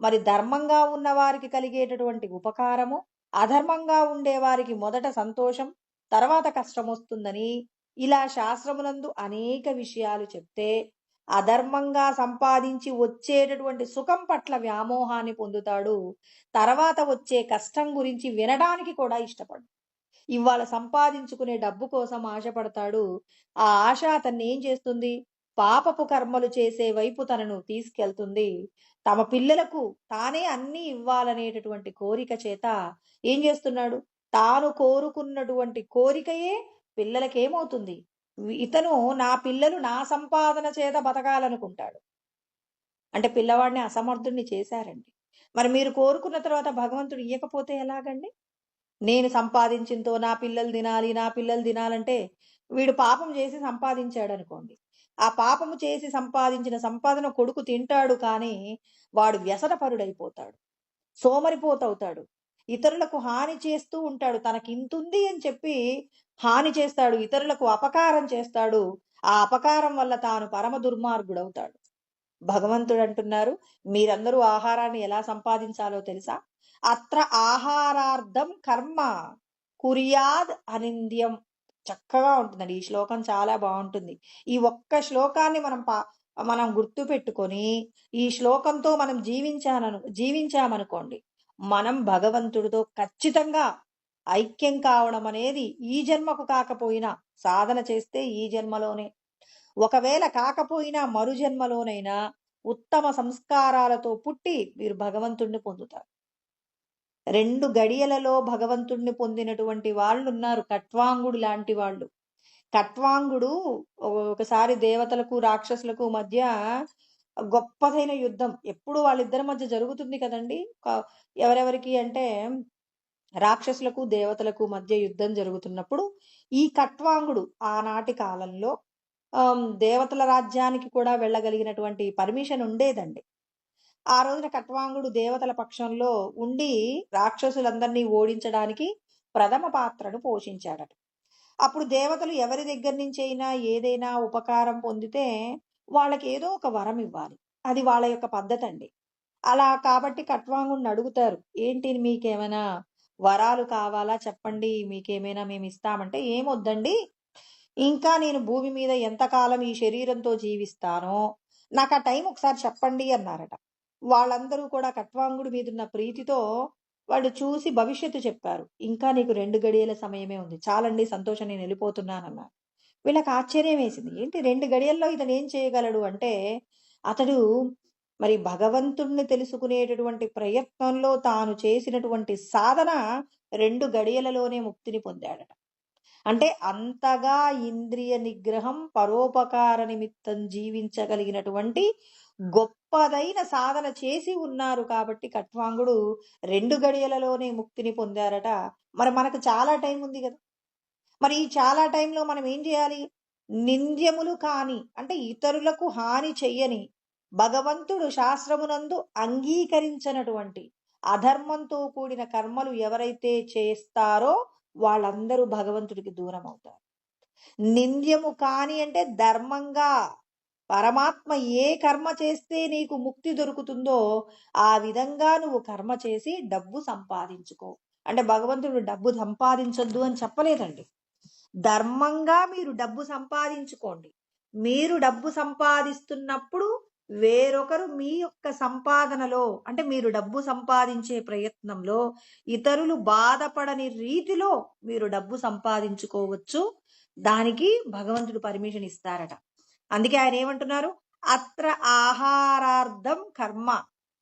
మరి ధర్మంగా ఉన్న వారికి కలిగేటటువంటి ఉపకారము, అధర్మంగా ఉండే వారికి మొదట సంతోషం, తర్వాత కష్టమొస్తుందని ఇలా శాస్త్రమునందు అనేక విషయాలు చెప్తే, అధర్మంగా సంపాదించి వచ్చేటటువంటి సుఖం పట్ల వ్యామోహాన్ని పొందుతాడు. తర్వాత వచ్చే కష్టం గురించి వినడానికి కూడా ఇష్టపడడు. ఇవాళ సంపాదించుకునే డబ్బు కోసం ఆశపడతాడు. ఆ ఆశ అతన్ని ఏం చేస్తుంది? పాపపు కర్మలు చేసే వైపు తనను తీసుకెళ్తుంది. తమ పిల్లలకు తానే అన్నీ ఇవ్వాలనేటటువంటి కోరిక చేత ఏం చేస్తున్నాడు? తాను కోరుకున్నటువంటి కోరికయే పిల్లలకేమవుతుంది? ఇతను నా పిల్లలు నా సంపాదన చేత బతకాలనుకుంటాడు. అంటే పిల్లవాడిని అసమర్థుడిని చేశారండి. మరి మీరు కోరుకున్న తర్వాత భగవంతుడు ఇయ్యకపోతే ఎలాగండి? నేను సంపాదించింతో నా పిల్లలు తినాలి, నా పిల్లలు తినాలంటే వీడు పాపం చేసి సంపాదించాడనుకోండి. ఆ పాపము చేసి సంపాదించిన సంపాదన కొడుకు తింటాడు కానీ వాడు వ్యసనపరుడైపోతాడు. సోమరిపోతవుతాడు. ఇతరులకు హాని చేస్తూ ఉంటాడు. తనకింతుంది అని చెప్పి హాని చేస్తాడు. ఇతరులకు అపకారం చేస్తాడు. ఆ అపకారం వల్ల తాను పరమ దుర్మార్గుడవుతాడు. భగవంతుడు అంటున్నారు, మీరందరూ ఆహారాన్ని ఎలా సంపాదించాలో తెలుసా? అత్ర ఆహారార్థం కర్మ కుర్యాద్ అనింద్యం. చక్కగా ఉంటుందండి. ఈ శ్లోకం చాలా బాగుంటుంది. ఈ ఒక్క శ్లోకాన్ని మనం గుర్తు పెట్టుకొని ఈ శ్లోకంతో మనం జీవించామనుకోండి, మనం భగవంతుడితో ఖచ్చితంగా ఐక్యం కావడం అనేది ఈ జన్మకు కాకపోయినా సాధన చేస్తే ఈ జన్మలోనే, ఒకవేళ కాకపోయినా మరు జన్మలోనైనా ఉత్తమ సంస్కారాలతో పుట్టి మీరు భగవంతుణ్ణి పొందుతారు. 2 గడియలలో భగవంతుణ్ణి పొందినటువంటి వాళ్ళున్నారు. కట్వాంగుడు లాంటి వాళ్ళు. కట్వాంగుడు ఒకసారి దేవతలకు, రాక్షసులకు మధ్య గొప్పదైన యుద్ధం ఎప్పుడు వాళ్ళిద్దరి మధ్య జరుగుతుంది కదండీ! ఎవరెవరికి అంటే రాక్షసులకు, దేవతలకు మధ్య యుద్ధం జరుగుతున్నప్పుడు ఈ కట్వాంగుడు ఆనాటి కాలంలో దేవతల రాజ్యానికి కూడా వెళ్ళగలిగినటువంటి పర్మిషన్ ఉండేదండి. ఆ రోజున కట్వాంగుడు దేవతల పక్షంలో ఉండి రాక్షసులందరినీ ఓడించడానికి ప్రథమ పాత్రను పోషించాడట. అప్పుడు దేవతలు ఎవరి దగ్గర నుంచైనా ఏదైనా ఉపకారం పొందితే వాళ్ళకి ఏదో ఒక వరం ఇవ్వాలి. అది వాళ్ళ యొక్క పద్ధతి అండి. అలా కాబట్టి కట్వాంగుడిని అడుగుతారు, ఏంటి మీకేమైనా వరాలు కావాలా చెప్పండి, మీకేమైనా మేము ఇస్తామంటే, ఏమొద్దండి, ఇంకా నేను భూమి మీద ఎంతకాలం ఈ శరీరంతో జీవిస్తానో నాకు ఆ టైం ఒకసారి చెప్పండి అన్నారట. వాళ్ళందరూ కూడా ఖట్వాంగుడి మీదున్న ప్రీతితో వాళ్ళు చూసి భవిష్యత్తు చెప్పారు. ఇంకా నీకు 2 గడియల సమయమే ఉంది. చాలండి సంతోషం, నేను వెళ్ళిపోతున్నానన్నారు. వీళ్ళకి ఆశ్చర్యం వేసింది. ఏంటి 2 గడియల్లో ఇతను ఏం చేయగలడు అంటే, అతడు మరి భగవంతుణ్ణి తెలుసుకునేటటువంటి ప్రయత్నంలో తాను చేసినటువంటి సాధన 2 గడియలలోనే ముక్తిని పొందాడట. అంటే అంతగా ఇంద్రియ నిగ్రహం, పరోపకార నిమిత్తం జీవించగలిగినటువంటి గొప్పదైన సాధన చేసి ఉన్నారు కాబట్టి ఖట్వాంగుడు 2 గడియలలోనే ముక్తిని పొందారట. మరి మనకు చాలా టైం ఉంది కదా! మరి ఈ చాలా టైంలో మనం ఏం చేయాలి? నింద్యములు కాని, అంటే ఇతరులకు హాని చెయ్యని, భగవంతుడు శాస్త్రమునందు అంగీకరించనటువంటి అధర్మంతో కూడిన కర్మలు ఎవరైతే చేస్తారో వాళ్ళందరూ భగవంతుడికి దూరం అవుతారు. నింద్యము కాని అంటే ధర్మంగా పరమాత్మ ఏ కర్మ చేస్తే నీకు ముక్తి దొరుకుతుందో ఆ విధంగా నువ్వు కర్మ చేసి డబ్బు సంపాదించుకో. అంటే భగవంతుడు డబ్బు సంపాదించొద్దు అని చెప్పలేదండి. ధర్మంగా మీరు డబ్బు సంపాదించుకోండి. మీరు డబ్బు సంపాదిస్తున్నప్పుడు వేరొకరు మీ యొక్క సంపాదనలో, అంటే మీరు డబ్బు సంపాదించే ప్రయత్నంలో ఇతరులు బాధపడని రీతిలో మీరు డబ్బు సంపాదించుకోవచ్చు. దానికి భగవంతుడు పర్మిషన్ ఇస్తారట. అందుకే ఆయన ఏమంటున్నారు? అత్ర ఆహారార్థం కర్మ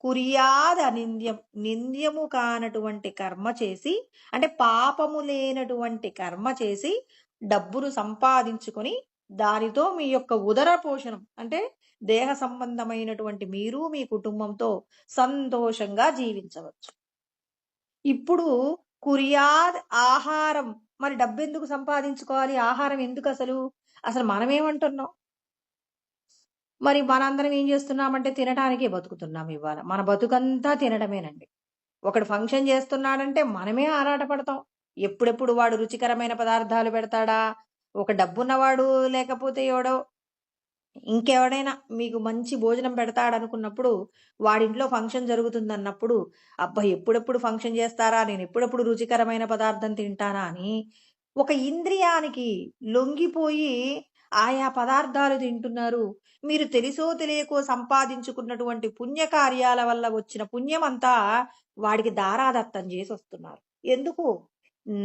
కుర్యాద్ అనింద్యం. నింద్యము కానటువంటి కర్మ చేసి, అంటే పాపము లేనటువంటి కర్మ చేసి డబ్బును సంపాదించుకొని దానితో మీ యొక్క ఉదర పోషణం, అంటే దేహ సంబంధమైనటువంటి మీరు మీ కుటుంబంతో సంతోషంగా జీవించవచ్చు. ఇప్పుడు కుర్యాద్ ఆహారం, మరి డబ్బు ఎందుకు సంపాదించుకోవాలి? ఆహారం ఎందుకు? అసలు అసలు మనమేమంటున్నాం? మరి మనందరం ఏం చేస్తున్నామంటే తినటానికే బతుకుతున్నాం. ఇవాళ మన బతుకంతా తినడమేనండి. ఒకడు ఫంక్షన్ చేస్తున్నాడంటే మనమే ఆరాటపడతాం. ఎప్పుడెప్పుడు వాడు రుచికరమైన పదార్థాలు పెడతాడా? ఒక డబ్బున్నవాడు లేకపోతే ఎవడో ఇంకెవడైనా మీకు మంచి భోజనం పెడతాడనుకున్నప్పుడు, వాడింట్లో ఫంక్షన్ జరుగుతుందన్నప్పుడు, అబ్బా! ఎప్పుడెప్పుడు ఫంక్షన్ చేస్తారా? నేను ఎప్పుడెప్పుడు రుచికరమైన పదార్థం తింటానా అని ఒక ఇంద్రియానికి లొంగిపోయి ఆయా పదార్థాలు తింటున్నారు. మీరు తెలుసో తెలియకో సంపాదించుకున్నటువంటి పుణ్యకార్యాల వల్ల వచ్చిన పుణ్యమంతా వాడికి దారాదత్తం చేసి వస్తున్నారు. ఎందుకు?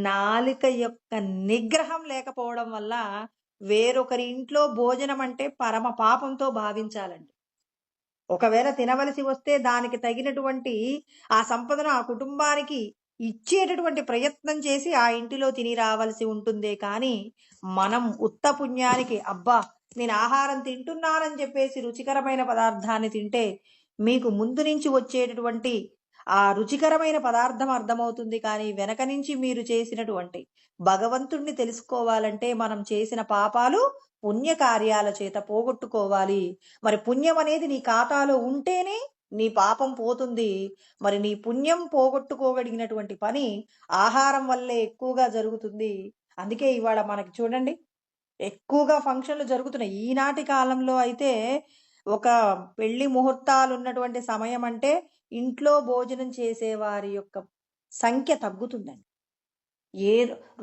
నాలుక యొక్క నిగ్రహం లేకపోవడం వల్ల వేరొకరి ఇంట్లో భోజనం అంటే పరమ పాపంతో భావించాలండి. ఒకవేళ తినవలసి వస్తే దానికి తగినటువంటి ఆ సంపదను ఆ కుటుంబానికి ఇచ్చేటటువంటి ప్రయత్నం చేసి ఆ ఇంటిలో తిని రావాల్సి ఉంటుందే కానీ, మనం ఉత్త పుణ్యానికి అబ్బా నేను ఆహారం తింటున్నానని చెప్పేసి రుచికరమైన పదార్థాన్ని తింటే మీకు ముందు నుంచి వచ్చేటటువంటి ఆ రుచికరమైన పదార్థం అర్థమవుతుంది. కానీ వెనక నుంచి మీరు చేసినటువంటి భగవంతుణ్ణి తెలుసుకోవాలంటే మనం చేసిన పాపాలు పుణ్య కార్యాల చేత పోగొట్టుకోవాలి. మరి పుణ్యం అనేది నీ ఖాతాలో ఉంటేనే నీ పాపం పోతుంది. మరి నీ పుణ్యం పోగొట్టుకోగలిగినటువంటి పని ఆహారం వల్లే ఎక్కువగా జరుగుతుంది. అందుకే ఇవాళ మనకి చూడండి ఎక్కువగా ఫంక్షన్లు జరుగుతున్నాయి. ఈనాటి కాలంలో అయితే ఒక పెళ్లి ముహూర్తాలు ఉన్నటువంటి సమయం అంటే ఇంట్లో భోజనం చేసేవారి యొక్క సంఖ్య తగ్గుతుందండి. ఏ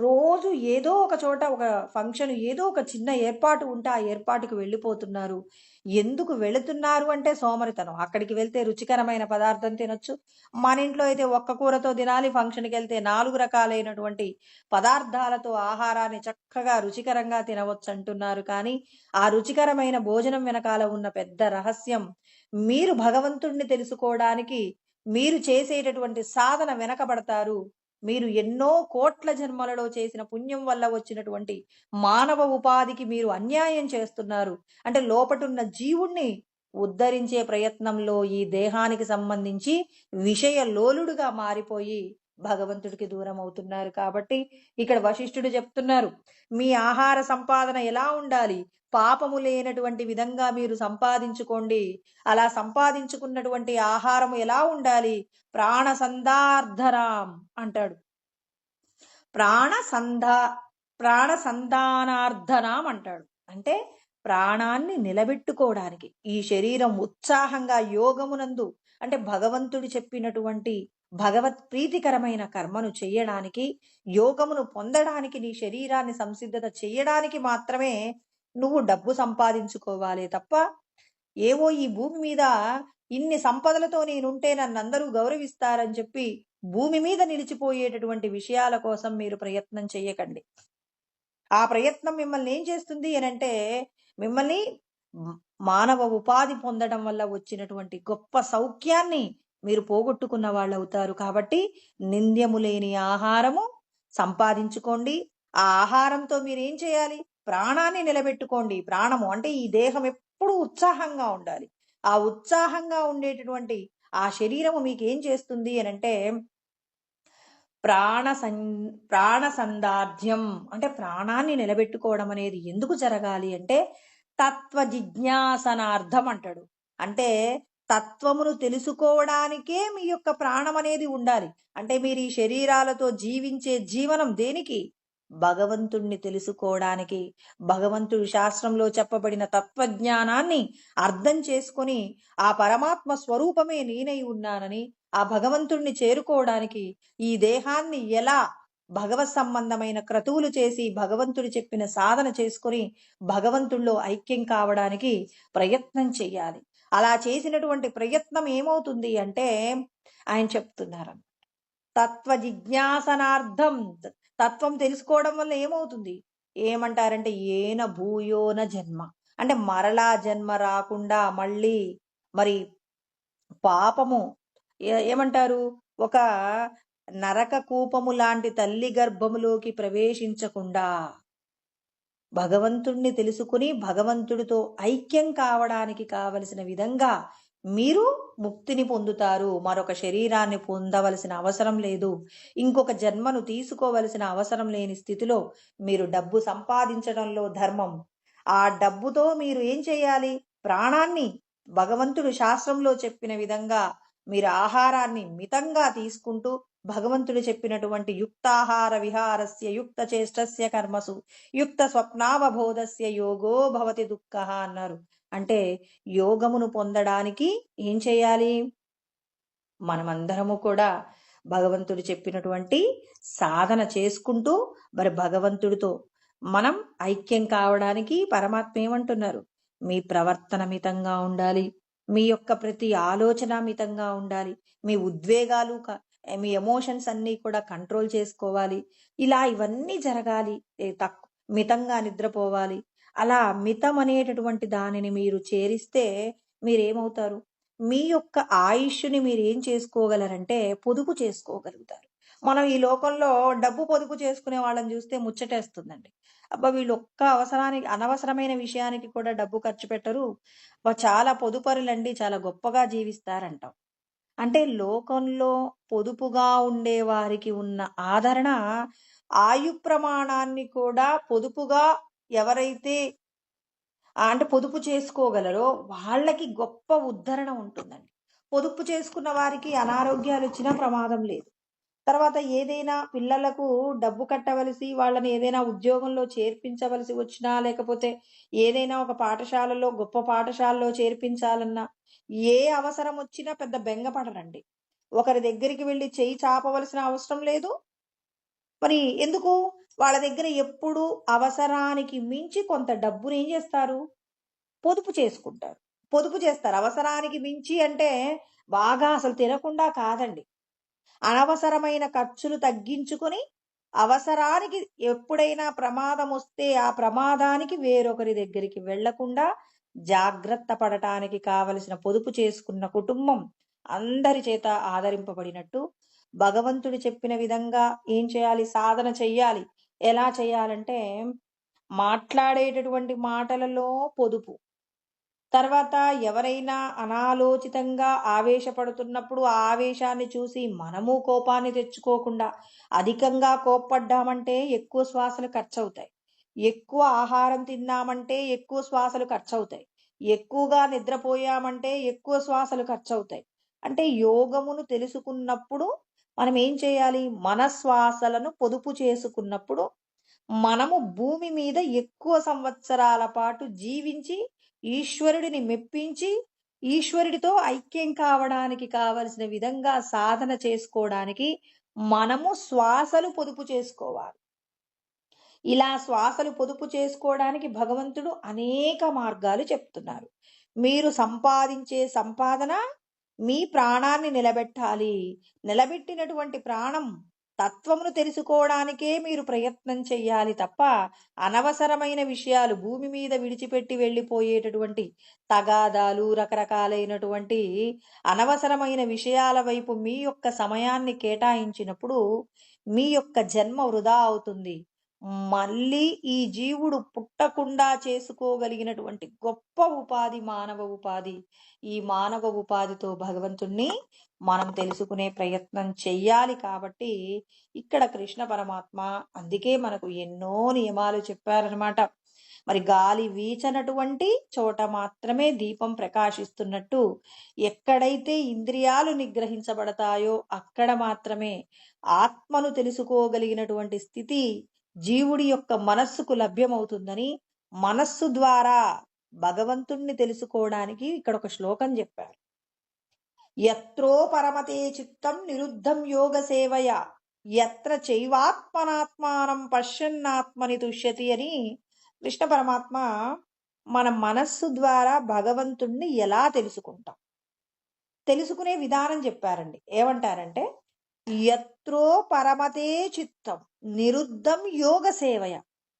రోజు ఏదో ఒక చోట ఒక ఫంక్షన్, ఏదో ఒక చిన్న ఏర్పాటు ఉంటే ఆ ఏర్పాటుకు వెళ్ళిపోతున్నారు. ఎందుకు వెళుతున్నారు అంటే సోమరితనం. అక్కడికి వెళ్తే రుచికరమైన పదార్థం తినొచ్చు. మన ఇంట్లో అయితే ఒక్క కూరతో తినాలి. ఫంక్షన్కి వెళ్తే 4 రకాలైనటువంటి పదార్థాలతో ఆహారాన్ని చక్కగా రుచికరంగా తినవచ్చు అంటున్నారు. కానీ ఆ రుచికరమైన భోజనం వెనకాల ఉన్న పెద్ద రహస్యం, మీరు భగవంతుణ్ణి తెలుసుకోవడానికి మీరు చేసేటటువంటి సాధన వెనకబడతారు. మీరు ఎన్నో కోట్ల జన్మలలో చేసిన పుణ్యం వల్ల వచ్చినటువంటి మానవ ఉపాధికి మీరు అన్యాయం చేస్తున్నారు. అంటే లోపటున్న జీవుణ్ణి ఉద్ధరించే ప్రయత్నంలో ఈ దేహానికి సంబంధించి విషయ లోలుడుగా మారిపోయి భగవంతుడికి దూరం అవుతున్నారు. కాబట్టి ఇక్కడ వశిష్ఠుడు చెప్తున్నారు, మీ ఆహార సంపాదన ఎలా ఉండాలి? పాపము లేనటువంటి విధంగా మీరు సంపాదించుకోండి. అలా సంపాదించుకున్నటువంటి ఆహారం ఎలా ఉండాలి? ప్రాణ సంధార్ధరాం అంటాడు. ప్రాణ సంధానార్థనాం అంటాడు. అంటే ప్రాణాన్ని నిలబెట్టుకోవడానికి ఈ శరీరం ఉత్సాహంగా యోగమునందు, అంటే భగవంతుడు చెప్పినటువంటి భగవత్ ప్రీతికరమైన కర్మను చెయ్యడానికి, యోగమును పొందడానికి, నీ శరీరాన్ని సంసిద్ధత చెయ్యడానికి మాత్రమే నువ్వు డబ్బు సంపాదించుకోవాలే తప్ప, ఏవో ఈ భూమి మీద ఇన్ని సంపదలతో నేనుంటే నన్నందరూ గౌరవిస్తారని చెప్పి భూమి మీద నిలిచిపోయేటటువంటి విషయాల కోసం మీరు ప్రయత్నం చెయ్యకండి. ఆ ప్రయత్నం మిమ్మల్ని ఏం చేస్తుంది అనంటే, మిమ్మల్ని మానవ ఉపాధి పొందడం వల్ల వచ్చినటువంటి గొప్ప సౌఖ్యాన్ని మీరు పోగొట్టుకున్న వాళ్ళవుతారు. కాబట్టి నింద్యము లేని ఆహారము సంపాదించుకోండి. ఆ ఆహారంతో మీరేం చేయాలి? ప్రాణాన్ని నిలబెట్టుకోండి. ప్రాణము అంటే ఈ దేహం ఎప్పుడూ ఉత్సాహంగా ఉండాలి. ఆ ఉత్సాహంగా ఉండేటటువంటి ఆ శరీరము మీకేం చేస్తుంది అనంటే, ప్రాణ సందార్ఢ్యం అంటే ప్రాణాన్ని నిలబెట్టుకోవడం అనేది ఎందుకు జరగాలి అంటే, తత్వ జిజ్ఞాసనార్థం అంటాడు. అంటే తత్వమును తెలుసుకోవడానికే మీ యొక్క ప్రాణం అనేది ఉండాలి. అంటే మీరు ఈ శరీరాలతో జీవించే జీవనం దేనికి? భగవంతుణ్ణి తెలుసుకోవడానికి. భగవంతుడు శాస్త్రంలో చెప్పబడిన తత్వజ్ఞానాన్ని అర్థం చేసుకొని ఆ పరమాత్మ స్వరూపమే నేనై ఉన్నానని, ఆ భగవంతుణ్ణి చేరుకోవడానికి ఈ దేహాన్ని ఎలా భగవత్ సంబంధమైన క్రతువులు చేసి భగవంతుడు చెప్పిన సాధన చేసుకొని భగవంతుల్లో ఐక్యం కావడానికి ప్రయత్నం చెయ్యాలి. అలా చేసినటువంటి ప్రయత్నం ఏమవుతుంది అంటే, ఆయన చెప్తున్నారు, తత్వ జిజ్ఞాసనార్థం. తత్వం తెలుసుకోవడం వల్ల ఏమవుతుంది? ఏమంటారంటే, ఏన భూయోన జన్మ అంటే మరలా జన్మ రాకుండా మళ్ళీ మరి పాపము ఏమంటారు, ఒక నరక కూపము లాంటి తల్లి గర్భములోకి ప్రవేశించకుండా భగవంతుణ్ణి తెలుసుకుని భగవంతుడితో ఐక్యం కావడానికి కావలసిన విధంగా మీరు ముక్తిని పొందుతారు. మరొక శరీరాన్ని పొందవలసిన అవసరం లేదు. ఇంకొక జన్మను తీసుకోవలసిన అవసరం లేని స్థితిలో మీరు డబ్బు సంపాదించడంలో ధర్మం. ఆ డబ్బుతో మీరు ఏం చేయాలి? ప్రాణాన్ని భగవంతుడు శాస్త్రంలో చెప్పిన విధంగా మీరు ఆహారాన్ని మితంగా తీసుకుంటూ భగవంతుడు చెప్పినటువంటి యుక్తాహార విహారస్య యుక్త చేష్టస్య కర్మసు యుక్త స్వప్నావబోధస్య యోగో భవతి దుఃఖ అన్నారు. అంటే యోగమును పొందడానికి ఏం చేయాలి? మనమందరము కూడా భగవంతుడు చెప్పినటువంటి సాధన చేసుకుంటూ మరి భగవంతుడితో మనం ఐక్యం కావడానికి పరమాత్మ ఏమంటున్నారు? మీ ప్రవర్తన మితంగా ఉండాలి, మీ యొక్క ప్రతి ఆలోచన మితంగా ఉండాలి, మీ ఉద్వేగాలు మీ ఎమోషన్స్ అన్నీ కూడా కంట్రోల్ చేసుకోవాలి. ఇలా ఇవన్నీ జరగాలి. మితంగా నిద్రపోవాలి. అలా మితం అనేటటువంటి దానిని మీరు చేరిస్తే మీరేమవుతారు? మీ యొక్క ఆయుష్ని మీరు ఏం చేసుకోగలరంటే పొదుపు చేసుకోగలుగుతారు. మనం ఈ లోకంలో డబ్బు పొదుపు చేసుకునే వాళ్ళని చూస్తే ముచ్చటేస్తుందండి. అబ్బా, వీళ్ళు ఒక్క అవసరానికి అనవసరమైన విషయానికి కూడా డబ్బు ఖర్చు పెట్టరు, చాలా పొదుపరులండి, చాలా గొప్పగా జీవిస్తారంటాం. అంటే లోకంలో పొదుపుగా ఉండే వారికి ఉన్న ఆదరణ, ఆయు ప్రమాణాన్ని కూడా పొదుపుగా ఎవరైతే అంటే పొదుపు చేసుకోగలరో వాళ్ళకి గొప్ప ఉద్ధరణ ఉంటుందండి. పొదుపు చేసుకున్న వారికి అనారోగ్యాలు వచ్చినా ప్రమాదం లేదు. తర్వాత ఏదైనా పిల్లలకు డబ్బు కట్టవలసి వాళ్ళని ఏదైనా ఉద్యోగంలో చేర్పించవలసి వచ్చినా, లేకపోతే ఏదైనా ఒక పాఠశాలలో గొప్ప పాఠశాలలో చేర్పించాలన్నా, ఏ అవసరం వచ్చినా పెద్ద బెంగపడరండి. ఒకరి దగ్గరికి వెళ్ళి చేయి చాపవలసిన అవసరం లేదు. మరి ఎందుకు? వాళ్ళ దగ్గర ఎప్పుడు అవసరానికి మించి కొంత డబ్బుని ఏం చేస్తారు? పొదుపు చేసుకుంటారు. పొదుపు చేస్తారు. అవసరానికి మించి అంటే బాగా అసలు తినకుండా కాదండి. అనవసరమైన ఖర్చులు తగ్గించుకొని అవసరానికి ఎప్పుడైనా ప్రమాదం వస్తే ఆ ప్రమాదానికి వేరొకరి దగ్గరికి వెళ్లకుండా జాగ్రత్త పడటానికి కావలసిన పొదుపు చేసుకున్న కుటుంబం అందరి చేత ఆదరింపబడినట్టు భగవంతుడు చెప్పిన విధంగా ఏం చేయాలి? సాధన చెయ్యాలి. ఎలా చేయాలంటే, మాట్లాడేటటువంటి మాటలలో పొదుపు. తర్వాత ఎవరైనా అనాలోచితంగా ఆవేశపడుతున్నప్పుడు ఆ ఆవేశాన్ని చూసి మనము కోపాన్ని తెచ్చుకోకుండా, అధికంగా కోప్పడ్డామంటే ఎక్కువ శ్వాసలు ఖర్చవుతాయి. ఎక్కువ ఆహారం తిన్నామంటే ఎక్కువ శ్వాసలు ఖర్చవుతాయి. ఎక్కువగా నిద్రపోయామంటే ఎక్కువ శ్వాసలు ఖర్చవుతాయి. అంటే యోగమును తెలుసుకున్నప్పుడు మనం ఏం చేయాలి? మన శ్వాసలను పొదుపు చేసుకున్నప్పుడు మనము భూమి మీద ఎక్కువ సంవత్సరాల పాటు జీవించి ఈశ్వరుడిని మెప్పించి ఈశ్వరుడితో ఐక్యం కావడానికి కావలసిన విధంగా సాధన చేసుకోవడానికి మనము శ్వాసలు పొదుపు చేసుకోవాలి. ఇలా శ్వాసలు పొదుపు చేసుకోవడానికి భగవంతుడు అనేక మార్గాలు చెప్తున్నారు. మీరు సంపాదించే సంపాదన మీ ప్రాణాన్ని నిలబెట్టాలి. నిలబెట్టినటువంటి ప్రాణం తత్వమును తెలుసుకోవడానికే మీరు ప్రయత్నం చెయ్యాలి తప్ప అనవసరమైన విషయాలు భూమి మీద విడిచిపెట్టి వెళ్ళిపోయేటటువంటి తగాదాలు, రకరకాలైనటువంటి అనవసరమైన విషయాల వైపు మీ యొక్క సమయాన్ని కేటాయించినప్పుడు మీ యొక్క జన్మ వృధా అవుతుంది. మళ్ళీ ఈ జీవుడు పుట్టకుండా చేసుకోగలిగినటువంటి గొప్ప ఉపాధి మానవ ఉపాధి. ఈ మానవ ఉపాధితో భగవంతుణ్ణి మనం తెలుసుకునే ప్రయత్నం చెయ్యాలి. కాబట్టి ఇక్కడ కృష్ణ పరమాత్మ అందుకే మనకు ఎన్నో నియమాలు చెప్పారనమాట. మరి గాలి వీచనటువంటి చోట మాత్రమే దీపం ప్రకాశిస్తున్నట్టు ఎక్కడైతే ఇంద్రియాలు నిగ్రహించబడతాయో అక్కడ మాత్రమే ఆత్మను తెలుసుకోగలిగినటువంటి స్థితి జీవుడి యొక్క మనస్సుకు లభ్యమవుతుందని, మనస్సు ద్వారా భగవంతుణ్ణి తెలుసుకోవడానికి ఇక్కడ ఒక శ్లోకం చెప్పారు. యత్రో పరమతే చిత్తం నిరుద్ధం యోగ సేవయ యత్ర చైవాత్మనాత్మానం పశ్యన్నాత్మని తుష్యతి అని కృష్ణ పరమాత్మ మన మనస్సు ద్వారా భగవంతుణ్ణి ఎలా తెలుసుకుంటాం, తెలుసుకునే విధానం చెప్పారండి. ఏమంటారంటే యత్రో పరమతే చిత్తం నిరుద్ధం యోగ సేవయ.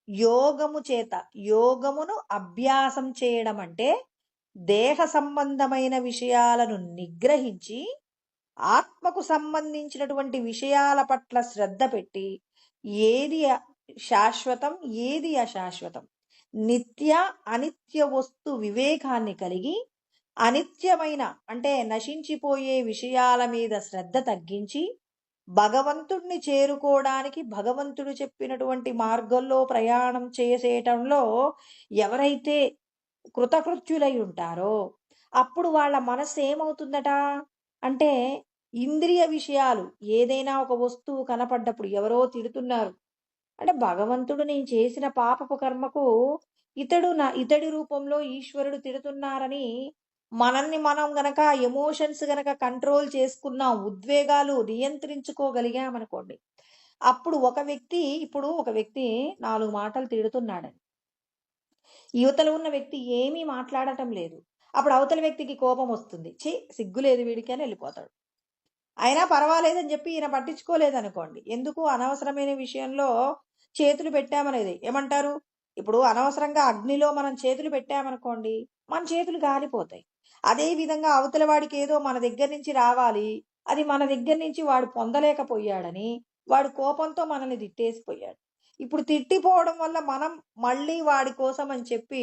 యోగము చేత, యోగమును అభ్యాసం చేయడం అంటే దేహ సంబంధమైన విషయాలను నిగ్రహించి ఆత్మకు సంబంధించినటువంటి విషయాల పట్ల శ్రద్ధ పెట్టి ఏది శాశ్వతం ఏది అశాశ్వతం, నిత్య అనిత్య వస్తు వివేకాన్ని కలిగి అనిత్యమైన అంటే నశించిపోయే విషయాల మీద శ్రద్ధ తగ్గించి భగవంతుణ్ణి చేరుకోవడానికి భగవంతుడు చెప్పినటువంటి మార్గంలో ప్రయాణం చేసేయటంలో ఎవరైతే కృతకృత్యులై ఉంటారో అప్పుడు వాళ్ళ మనస్సు ఏమవుతుందట అంటే ఇంద్రియ విషయాలు, ఏదైనా ఒక వస్తువు కనపడ్డప్పుడు ఎవరో తిడుతున్నారు అంటే భగవంతుడు నేను చేసిన పాపపు కర్మకు ఇతడి రూపంలో ఈశ్వరుడు తిడుతున్నారని మనల్ని మనం గనక ఎమోషన్స్ గనక కంట్రోల్ చేసుకున్నాం, ఉద్వేగాలు నియంత్రించుకోగలిగామనుకోండి, అప్పుడు ఒక వ్యక్తి 4 మాటలు తిడుతున్నాడని యువతలో ఉన్న వ్యక్తి ఏమీ మాట్లాడటం లేదు. అప్పుడు అవతల వ్యక్తికి కోపం వస్తుంది. సిగ్గులేదు వీడికి అని వెళ్ళిపోతాడు. అయినా పర్వాలేదని చెప్పి ఈయన పట్టించుకోలేదనుకోండి, ఎందుకు అనవసరమైన విషయంలో చేతులు పెట్టామనేది ఏమంటారు, ఇప్పుడు అనవసరంగా అగ్నిలో మనం చేతులు పెట్టామనుకోండి మన చేతులు కాలిపోతాయి. అదే విధంగా అవతల వాడికి ఏదో మన దగ్గర నుంచి రావాలి, అది మన దగ్గర నుంచి వాడు పొందలేకపోయాడని వాడు కోపంతో మనల్ని తిట్టేసిపోయాడు. ఇప్పుడు తిట్టిపోవడం వల్ల మనం మళ్ళీ వాడి కోసం అని చెప్పి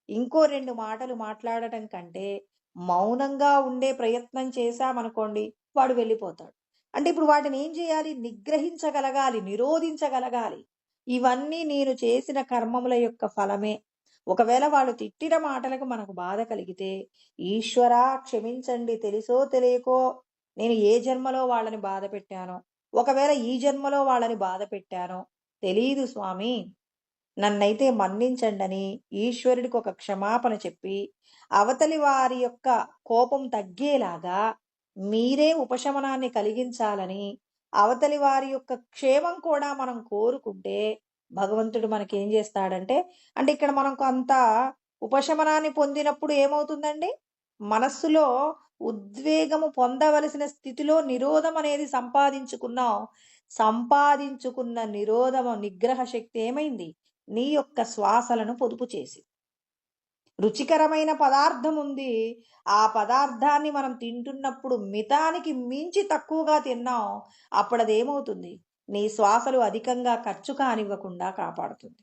ఇంకో 2 మాటలు మాట్లాడటం కంటే మౌనంగా ఉండే ప్రయత్నం చేశామనుకోండి వాడు వెళ్ళిపోతాడు. అంటే ఇప్పుడు వాటిని ఏం చేయాలి, నిగ్రహించగలగాలి, నిరోధించగలగాలి. ఇవన్నీ నేను చేసిన కర్మముల యొక్క ఫలమే. ఒకవేళ వాళ్ళు తిట్టిన మాటలకు మనకు బాధ కలిగితే ఈశ్వరా క్షమించండి, తెలుసో తెలియకో నేను ఏ జన్మలో వాళ్ళని బాధ పెట్టానో, ఒకవేళ ఈ జన్మలో వాళ్ళని బాధ పెట్టానో తెలీదు స్వామి, నన్నైతే మన్నించండని ఈశ్వరుడికి ఒక క్షమాపణ చెప్పి అవతలి వారి యొక్క కోపం తగ్గేలాగా మీరే ఉపశమనాన్ని కలిగించాలని అవతలి వారి యొక్క క్షేమం కూడా మనం కోరుకుంటే భగవంతుడు మనకేం చేస్తాడంటే, అంటే ఇక్కడ మనం కొంత ఉపశమనాన్ని పొందినప్పుడు ఏమవుతుందండి, మనస్సులో ఉద్వేగము పొందవలసిన స్థితిలో నిరోధం అనేది సంపాదించుకున్న నిగ్రహ శక్తి ఏమైంది, నీ యొక్క శ్వాసలను పొదుపు చేసి. రుచికరమైన పదార్థం ఉంది, ఆ పదార్థాన్ని మనం తింటున్నప్పుడు మితానికి మించి తక్కువగా తిన్నాం, అప్పుడు అదేమవుతుంది, నీ శ్వాసలు అధికంగా ఖర్చు కానివ్వకుండా కాపాడుతుంది.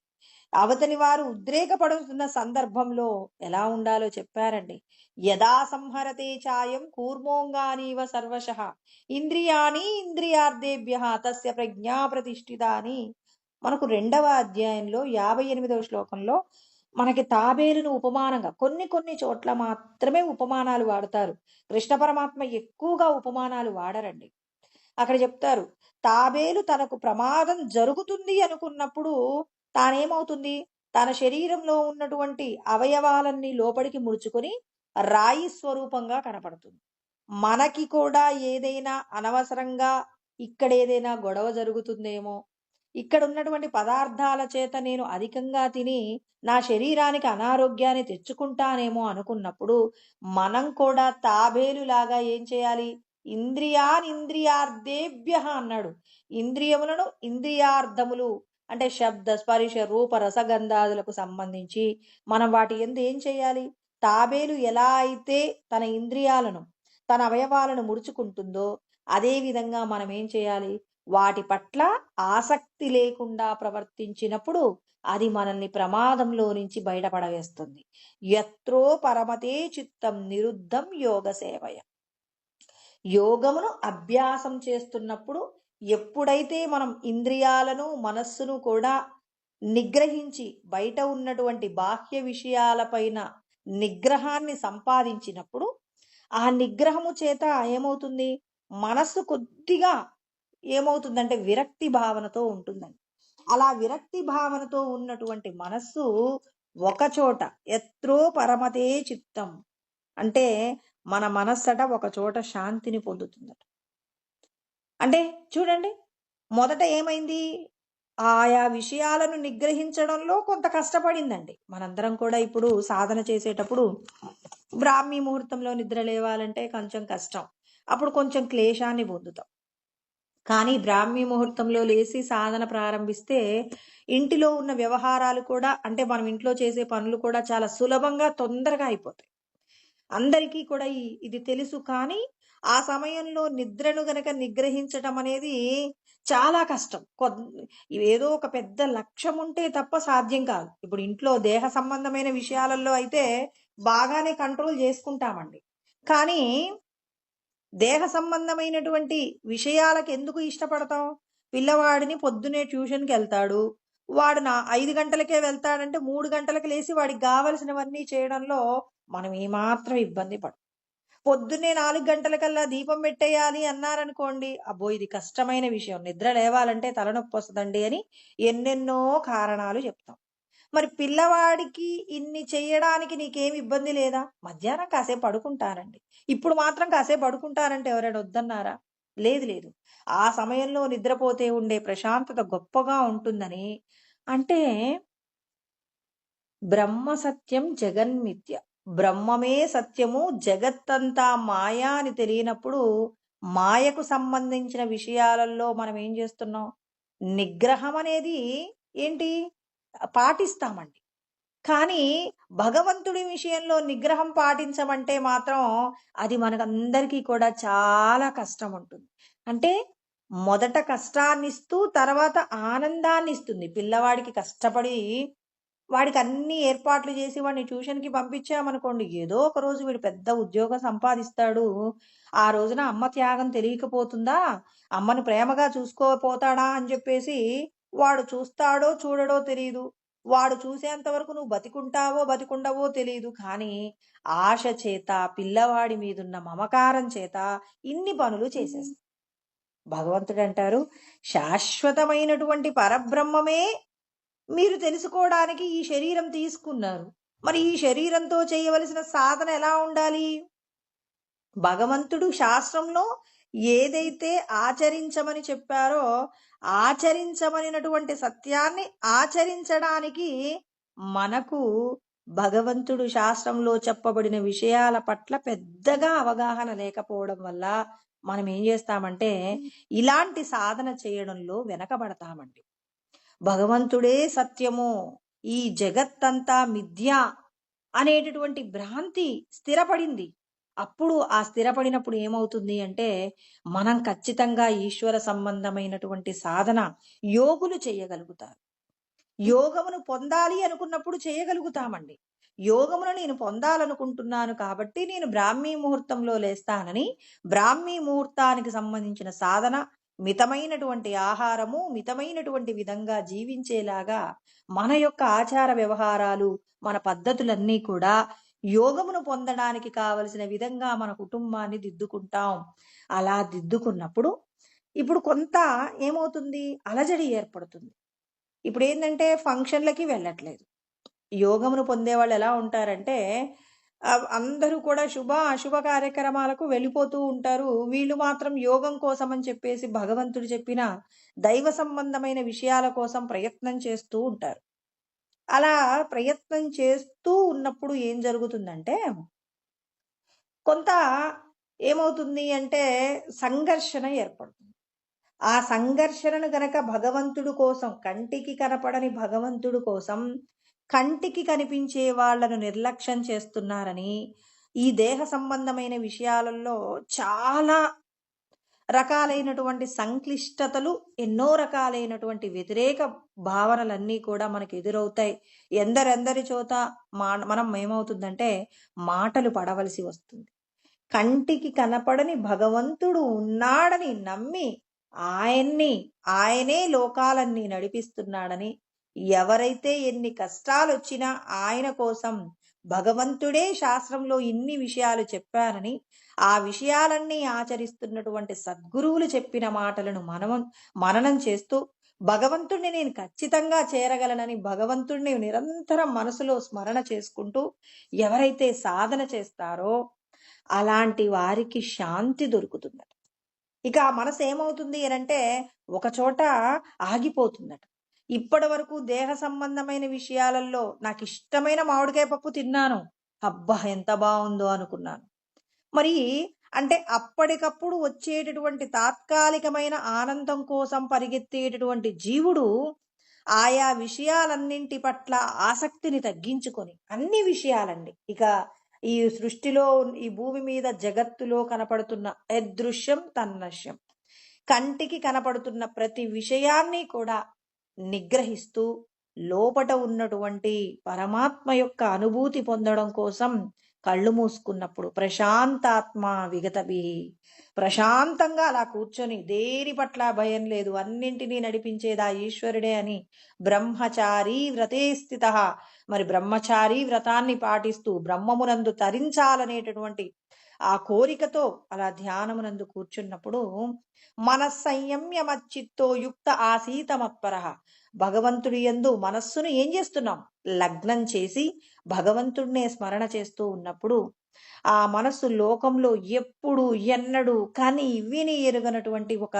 అవతలి వారు ఉద్రేకపడుతున్న సందర్భంలో ఎలా ఉండాలో చెప్పారండి. యదా సంహరతే చాయం కూర్మోంగానీవ సర్వశః ఇంద్రియాణి ఇంద్రియార్థేభ్యః తస్య ప్రజ్ఞా ప్రతిష్ఠిత అని మనకు 2వ అధ్యాయంలో 58వ శ్లోకంలో మనకి తాబేలును ఉపమానంగా కొన్ని చోట్ల మాత్రమే ఉపమానాలు వాడతారు. కృష్ణ పరమాత్మ ఎక్కువగా ఉపమానాలు వాడరండి. అక్కడ చెప్తారు, తాబేలు తనకు ప్రమాదం జరుగుతుంది అనుకున్నప్పుడు తానేమవుతుంది, తన శరీరంలో ఉన్నటువంటి అవయవాలన్నీ లోపలికి ముడుచుకొని రాయి స్వరూపంగా కనపడుతుంది. మనకి కూడా ఏదైనా అనవసరంగా ఇక్కడ ఏదైనా గొడవ జరుగుతుందేమో, ఇక్కడ ఉన్నటువంటి పదార్థాల చేత నేను అధికంగా తిని నా శరీరానికి అనారోగ్యాన్ని తెచ్చుకుంటానేమో అనుకున్నప్పుడు మనం కూడా తాబేలులాగా ఏం చేయాలి? ఇంద్రియార్ధేభ్య అన్నాడు. ఇంద్రియములను ఇంద్రియార్థములు అంటే శబ్ద స్పర్శ రూప రసగంధాదులకు సంబంధించి మనం వాటి యందు ఏం చేయాలి? తాబేలు ఎలా అయితే తన ఇంద్రియాలను తన అవయవాలను ముడుచుకుంటుందో అదే విధంగా మనం ఏం చేయాలి? వాటి పట్ల ఆసక్తి లేకుండా ప్రవర్తించినప్పుడు అది మనల్ని ప్రమాదంలో నుంచి బయటపడవేస్తుంది. యత్రో పరమతే చిత్తం నిరుద్ధం యోగ సేవయ. యోగమును అభ్యాసం చేస్తున్నప్పుడు ఎప్పుడైతే మనం ఇంద్రియాలను మనస్సును కూడా నిగ్రహించి బయట ఉన్నటువంటి బాహ్య విషయాలపైన నిగ్రహాన్ని సంపాదించినప్పుడు ఆ నిగ్రహము చేత ఏమవుతుంది? మనస్సు కొద్దిగా ఏమవుతుందంటే విరక్తి భావనతో ఉంటుందండి. అలా విరక్తి భావనతో ఉన్నటువంటి మనస్సు ఒకచోట ఎత్రో పరమతే చిత్తం అంటే మన మనస్సట ఒక చోట శాంతిని పొందుతుందట. అంటే చూడండి, మొదట ఏమైంది? ఆయా విషయాలను నిగ్రహించడంలో కొంత కష్టపడిందండి. మనందరం కూడా ఇప్పుడు సాధన చేసేటప్పుడు బ్రాహ్మీ ముహూర్తంలో నిద్ర లేవాలంటే కొంచెం కష్టం. అప్పుడు కొంచెం క్లేశాన్ని పొందుతాం. కానీ బ్రాహ్మీ ముహూర్తంలో లేచి సాధన ప్రారంభిస్తే ఇంటిలో ఉన్న వ్యవహారాలు కూడా అంటే మనం ఇంట్లో చేసే పనులు కూడా చాలా సులభంగా తొందరగా అయిపోతాయి. అందరికీ కూడా ఇది తెలుసు. కానీ ఆ సమయంలో నిద్రను గనక నిగ్రహించటం అనేది చాలా కష్టం. ఏదో ఒక పెద్ద లక్ష్యం ఉంటే తప్ప సాధ్యం కాదు. ఇప్పుడు ఇంట్లో దేహ సంబంధమైన విషయాలలో అయితే బాగానే కంట్రోల్ చేసుకుంటామండి. కానీ దేహ సంబంధమైనటువంటి విషయాలకు ఎందుకు ఇష్టపడతాం? పిల్లవాడిని పొద్దునే ట్యూషన్కి వెళ్తాడు, వాడు 5 గంటలకే వెళ్తాడంటే 3 గంటలకు లేచి వాడికి కావలసినవన్నీ చేయడంలో మనం ఏమాత్రం ఇబ్బంది పడం. పొద్దున్నే 4 గంటలకల్లా దీపం పెట్టేయాలి అన్నారనుకోండి, అబ్బో ఇది కష్టమైన విషయం, నిద్ర లేవాలంటే తలనొప్పి వస్తుందండి అని ఎన్నెన్నో కారణాలు చెప్తాం. మరి పిల్లవాడికి ఇన్ని చేయడానికి నీకేమి ఇబ్బంది లేదా? మధ్యాహ్నం కాసేపు పడుకుంటారండి. ఇప్పుడు మాత్రం కాసేపు పడుకుంటారంటే ఎవరైనా వద్దన్నారా? లేదు లేదు. ఆ సమయంలో నిద్రపోతే ఉండే ప్రశాంతత గొప్పగా ఉంటుందని. అంటే బ్రహ్మ సత్యం జగన్మిథ్య. బ్రహ్మమే సత్యము, జగత్తంతా మాయా అని తెలియనప్పుడు మాయకు సంబంధించిన విషయాలలో మనం ఏం చేస్తున్నాం? నిగ్రహం అనేది ఏంటి? పాటిస్తామండి. కానీ భగవంతుడి విషయంలో నిగ్రహం పాటించమంటే మాత్రం అది మనకందరికీ కూడా చాలా కష్టం ఉంటుంది. అంటే మొదట కష్టాన్నిస్తూ తర్వాత ఆనందాన్ని ఇస్తుంది. పిల్లవాడికి కష్టపడి వాడికి అన్ని ఏర్పాట్లు చేసి వాడిని ట్యూషన్కి పంపించామనుకోండి, ఏదో ఒక రోజు వీడు పెద్ద ఉద్యోగం సంపాదిస్తాడు. ఆ రోజున అమ్మ త్యాగం తెలియకపోతుందా? అమ్మను ప్రేమగా చూసుకోపోతాడా అని చెప్పేసి వాడు చూస్తాడో చూడడో తెలియదు. వాడు చూసేంత వరకు నువ్వు బతికుంటావో బతికుండవో తెలియదు. కానీ ఆశ చేత పిల్లవాడి మీదున్న మమకారం చేత ఇన్ని పనులు చేసేస్తాడు. భగవంతుడు అంటారు, శాశ్వతమైనటువంటి పరబ్రహ్మమే మీరు తెలుసుకోవడానికి ఈ శరీరం తీసుకున్నారు. మరి ఈ శరీరంతో చేయవలసిన సాధన ఎలా ఉండాలి? భగవంతుడు శాస్త్రంలో ఏదైతే ఆచరించమని చెప్పారో ఆచరించమనినటువంటి సత్యాన్ని ఆచరించడానికి మనకు భగవంతుడు శాస్త్రంలో చెప్పబడిన విషయాల పట్ల పెద్దగా అవగాహన లేకపోవడం వల్ల మనం ఏం చేస్తామంటే ఇలాంటి సాధన చేయడంలో వెనకబడతామండి. భగవంతుడే సత్యము, ఈ జగత్తంతా మిథ్య అనేటటువంటి భ్రాంతి స్థిరపడింది. అప్పుడు ఆ స్థిరపడినప్పుడు ఏమవుతుంది అంటే మనం ఖచ్చితంగా ఈశ్వర సంబంధమైనటువంటి సాధన యోగులు చేయగలుగుతారు. యోగమును పొందాలి అనుకున్నప్పుడు చేయగలుగుతామండి. యోగమును నేను పొందాలనుకుంటున్నాను కాబట్టి నేను బ్రాహ్మీ ముహూర్తంలో లేస్తానని బ్రాహ్మీ ముహూర్తానికి సంబంధించిన సాధన, మితమైనటువంటి ఆహారము, మితమైనటువంటి విధంగా జీవించేలాగా మన యొక్క ఆచార వ్యవహారాలు, మన పద్ధతులన్నీ కూడా యోగమును పొందడానికి కావలసిన విధంగా మన కుటుంబాన్ని దిద్దుకుంటాం. అలా దిద్దుకున్నప్పుడు ఇప్పుడు కొంత ఏమవుతుంది? అలజడి ఏర్పడుతుంది. ఇప్పుడు ఏంటంటే ఫంక్షన్లకి వెళ్ళట్లేదు. యోగమును పొందేవాళ్ళు ఎలా ఉంటారంటే అందరూ కూడా శుభ, అశుభ కార్యక్రమాలకు వెళ్ళిపోతూ ఉంటారు. వీళ్ళు మాత్రం యోగం కోసమని చెప్పేసి భగవంతుడు చెప్పిన దైవ సంబంధమైన విషయాల కోసం ప్రయత్నం చేస్తూ ఉంటారు. అలా ప్రయత్నం చేస్తూ ఉన్నప్పుడు ఏం జరుగుతుందంటే, కొంత ఏమవుతుంది అంటే సంఘర్షణ ఏర్పడుతుంది. ఆ సంఘర్షణను గనక భగవంతుడు కోసం, కంటికి కనపడని భగవంతుడు కోసం, కంటికి కనిపించే వాళ్ళను నిర్లక్ష్యం చేస్తున్నారని, ఈ దేహ సంబంధమైన విషయాలలో చాలా రకాలైనటువంటి సంక్లిష్టతలు, ఎన్నో రకాలైనటువంటి వ్యతిరేక భావనలన్నీ కూడా మనకు ఎదురవుతాయి. ఎందరెందరి చోట మనం ఏమవుతుందంటే మాటలు పడవలసి వస్తుంది. కంటికి కనపడని భగవంతుడు ఉన్నాడని నమ్మి ఆయనే లోకాలన్నీ నడిపిస్తున్నాడని, ఎవరైతే ఎన్ని కష్టాలొచ్చినా ఆయన కోసం భగవంతుడే శాస్త్రంలో ఇన్ని విషయాలు చెప్పారని, ఆ విషయాలన్నీ ఆచరిస్తున్నటువంటి సద్గురువులు చెప్పిన మాటలను మననం చేస్తూ, భగవంతుడిని నేను ఖచ్చితంగా చేరగలనని భగవంతుడిని నిరంతరం మనసులో స్మరణ చేసుకుంటూ ఎవరైతే సాధన చేస్తారో అలాంటి వారికి శాంతి దొరుకుతుందట. ఇక ఆ మనసు ఏమవుతుంది అనంటే ఒక చోట ఆగిపోతుందట. ఇప్పటి వరకు దేహ సంబంధమైన విషయాలలో నాకు ఇష్టమైన మామిడికాయ పప్పు తిన్నాను, అబ్బా ఎంత బాగుందో అనుకున్నాను. మరి అంటే అప్పటికప్పుడు వచ్చేటటువంటి తాత్కాలికమైన ఆనందం కోసం పరిగెత్తేటటువంటి జీవుడు ఆయా విషయాలన్నింటి పట్ల ఆసక్తిని తగ్గించుకొని, అన్ని విషయాలండి, ఇక ఈ సృష్టిలో, ఈ భూమి మీద జగత్తులో కనపడుతున్న అదృశ్యం తన్నశ్యం, కంటికి కనపడుతున్న ప్రతి విషయాన్ని కూడా నిగ్రహిస్తూ లోపట ఉన్నటువంటి పరమాత్మ యొక్క అనుభూతి పొందడం కోసం కళ్ళు మూసుకున్నప్పుడు ప్రశాంతాత్మ విగతభి, ప్రశాంతంగా అలా కూర్చొని దేని పట్ల భయం లేదు, అన్నింటినీ నడిపించేదా ఈశ్వరుడే అని బ్రహ్మచారి వ్రతే స్థిత, మరి బ్రహ్మచారి వ్రతాన్ని పాటిస్తూ బ్రహ్మమునందు తరించాలనేటటువంటి ఆ కోరికతో అలా ధ్యానమునందు కూర్చున్నప్పుడు మనస్సంయమ్యమచ్చిత్తో యుక్త ఆసీతమత్పర, భగవంతుడి యందు మనస్సును ఏం చేస్తున్నాం, లగ్నం చేసి భగవంతుడినే స్మరణ చేస్తూ ఉన్నప్పుడు ఆ మనస్సు లోకంలో ఎప్పుడు ఎన్నడూ కని విని ఎరుగనటువంటి ఒక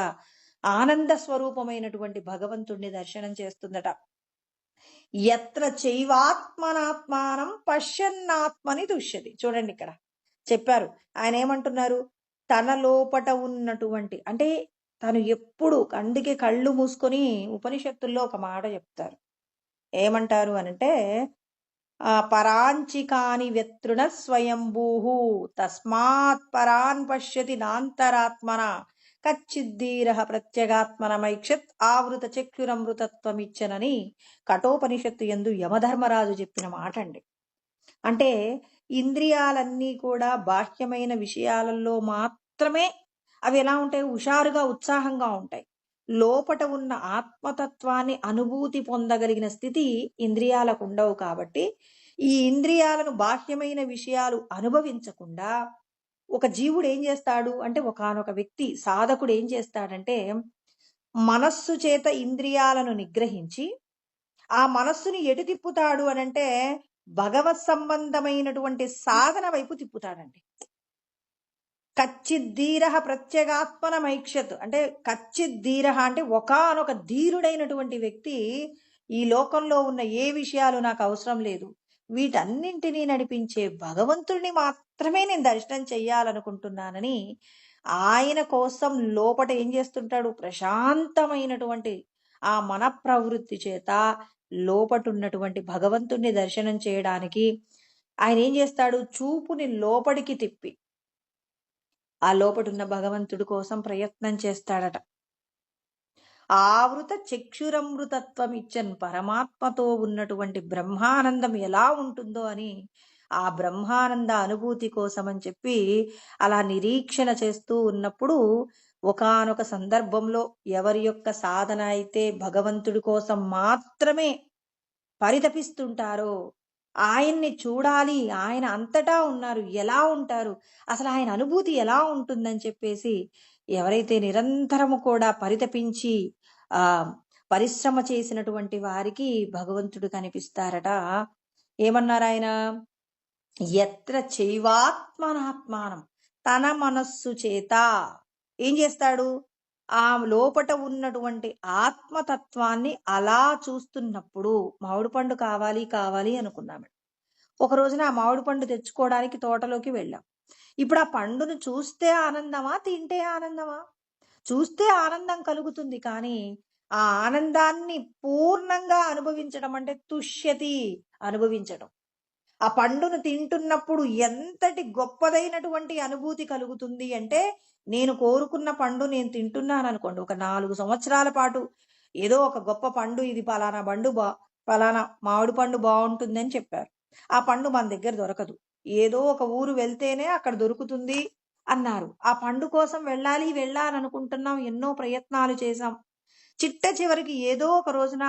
ఆనంద స్వరూపమైనటువంటి భగవంతుడిని దర్శనం చేస్తుందట. ఎత్ర చైవాత్మనాత్మానం పశ్యన్నాత్మని దుష్యతి. చూడండి ఇక్కడ చెప్పారు, ఆయన ఏమంటున్నారు, తన లోపట ఉన్నటువంటి, అంటే తను ఎప్పుడు, అందుకే కళ్ళు మూసుకొని ఉపనిషత్తుల్లో ఒక మాట చెప్తారు. ఏమంటారు అనంటే, పరాంచికాని వ్యతృణ స్వయంభూ తస్మాత్ పరాన్ పశ్యతి నాంతరాత్మన కచ్చిద్దీర ప్రత్యేగాత్మనమైక్షత్ ఆవృత చక్షురమృతత్వమిచ్చనని కఠోపనిషత్తు యందు యమధర్మరాజు చెప్పిన మాట అండి. అంటే ఇంద్రియాలన్నీ కూడా బాహ్యమైన విషయాలలో మాత్రమే అవి ఎలా ఉంటాయి, హుషారుగా ఉత్సాహంగా ఉంటాయి. లోపట ఉన్న ఆత్మతత్వాన్ని అనుభూతి పొందగలిగిన స్థితి ఇంద్రియాలకు ఉండవు. కాబట్టి ఈ ఇంద్రియాలను బాహ్యమైన విషయాలు అనుభవించకుండా ఒక జీవుడు ఏం చేస్తాడు అంటే, ఒకానొక వ్యక్తి సాధకుడు ఏం చేస్తాడంటే, మనస్సు చేత ఇంద్రియాలను నిగ్రహించి ఆ మనస్సుని ఎటు తిప్పుతాడు అనంటే భగవత్ సంబంధమైనటువంటి సాధన వైపు తిప్పుతాడండి. కచ్చిద్దీర ప్రత్యేగాత్మనమైక్షత్ అంటే కచ్చిద్దీర అంటే ఒకానొక ధీరుడైనటువంటి వ్యక్తి ఈ లోకంలో ఉన్న ఏ విషయాలు నాకు అవసరం లేదు, వీటన్నింటినీ నడిపించే భగవంతుడిని మాత్రమే నేను దర్శనం చెయ్యాలనుకుంటున్నానని ఆయన కోసం లోపట ఏం చేస్తుంటాడు, ప్రశాంతమైనటువంటి ఆ మన ప్రవృత్తి చేత లోపటున్నటువంటి భగవంతుణ్ణి దర్శనం చేయడానికి ఆయన ఏం చేస్తాడు, చూపుని లోపలికి తిప్పి ఆ లోపటున్న భగవంతుడి కోసం ప్రయత్నం చేస్తాడట. ఆవృత చక్షురమృతత్వం ఇచ్చన్, పరమాత్మతో ఉన్నటువంటి బ్రహ్మానందం ఎలా ఉంటుందో అని ఆ బ్రహ్మానంద అనుభూతి కోసం అని చెప్పి అలా నిరీక్షణ చేస్తూ ఉన్నప్పుడు ఒకానొక సందర్భంలో ఎవరి యొక్క సాధన అయితే భగవంతుడి కోసం మాత్రమే పరితపిస్తుంటారో, ఆయన్ని చూడాలి, ఆయన అంతటా ఉన్నారు, ఎలా ఉంటారు, అసలు ఆయన అనుభూతి ఎలా ఉంటుందని చెప్పేసి ఎవరైతే నిరంతరము కూడా పరితపించి ఆ పరిశ్రమ చేసినటువంటి వారికి భగవంతుడు కనిపిస్తారట. ఏమన్నారు ఆయన, ఎత్ర చైవాత్మనాత్మానం, తన మనస్సు చేత ఏం చేస్తాడు, ఆ లోపట ఉన్నటువంటి ఆత్మతత్వాన్ని అలా చూస్తున్నప్పుడు, మామిడి పండు కావాలి కావాలి అనుకున్నాము. ఒక రోజున ఆ మామిడి పండు తెచ్చుకోవడానికి తోటలోకి వెళ్ళాం. ఇప్పుడు ఆ పండును చూస్తే ఆనందమా, తింటే ఆనందమా? చూస్తే ఆనందం కలుగుతుంది, కానీ ఆ ఆనందాన్ని పూర్ణంగా అనుభవించడం అంటే తుష్యతి, అనుభవించడం. ఆ పండును తింటున్నప్పుడు ఎంతటి గొప్పదైనటువంటి అనుభూతి కలుగుతుంది అంటే, నేను కోరుకున్న పండు నేను తింటున్నాను అనుకోండి, ఒక 4 సంవత్సరాల పాటు ఏదో ఒక గొప్ప పండు, ఇది పలానా మామిడి పండు బాగుంటుందని చెప్పారు. ఆ పండు మన దగ్గర దొరకదు, ఏదో ఒక ఊరు వెళ్తేనే అక్కడ దొరుకుతుంది అన్నారు. ఆ పండు కోసం వెళ్ళాలనుకుంటున్నాం, ఎన్నో ప్రయత్నాలు చేశాం. చిట్ట చివరికి ఏదో ఒక రోజున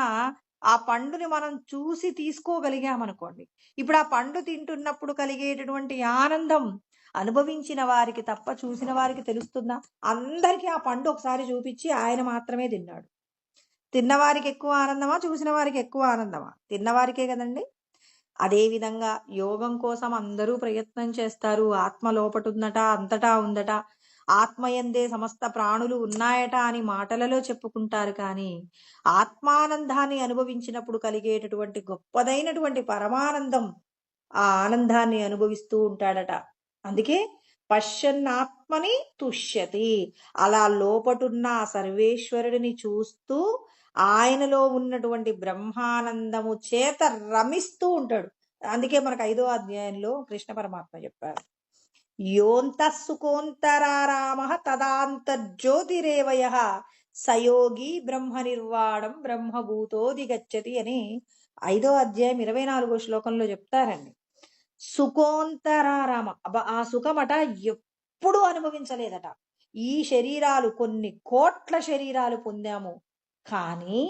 ఆ పండుని మనం చూసి తీసుకోగలిగామనుకోండి, ఇప్పుడు ఆ పండు తింటున్నప్పుడు కలిగేటటువంటి ఆనందం అనుభవించిన వారికి తప్ప చూసిన వారికి తెలుస్తుందా? అందరికీ ఆ పండు ఒకసారి చూపించి ఆయన మాత్రమే తిన్నాడు. తిన్నవారికి ఎక్కువ ఆనందమా, చూసిన వారికి ఎక్కువ ఆనందమా? తిన్నవారికే కదండి. అదేవిధంగా యోగం కోసం అందరూ ప్రయత్నం చేస్తారు. ఆత్మ లోపటుందట, అంతటా ఉందట, ఆత్మయందే సమస్త ప్రాణులు ఉన్నాయట అని మాటలలో చెప్పుకుంటారు, కానీ ఆత్మానందాన్ని అనుభవించినప్పుడు కలిగేటటువంటి గొప్పదైనటువంటి పరమానందం, ఆ ఆనందాన్ని అనుభవిస్తూ ఉంటాడట. అందుకే పశ్చన్నాత్మని తుష్యతి, అలా లోపటున్న ఆ సర్వేశ్వరుడిని చూస్తూ ఆయనలో ఉన్నటువంటి బ్రహ్మానందము చేత రమిస్తూ ఉంటాడు. అందుకే మనకు 5వ అధ్యాయంలో కృష్ణ పరమాత్మ చెప్పారు, యోంతఃసుకోంతరారామ తదాంతర్జ్యోతిరేవయ సయోగి బ్రహ్మ నిర్వాణం బ్రహ్మభూతోదిగచ్చతి అని 5వ అధ్యాయం 24వ శ్లోకంలో చెప్తారండి. సుకోంతరారామ, ఆ సుఖమట ఎప్పుడు అనుభవించలేదట. ఈ శరీరాలు కొన్ని కోట్ల శరీరాలు పొందాము, కానీ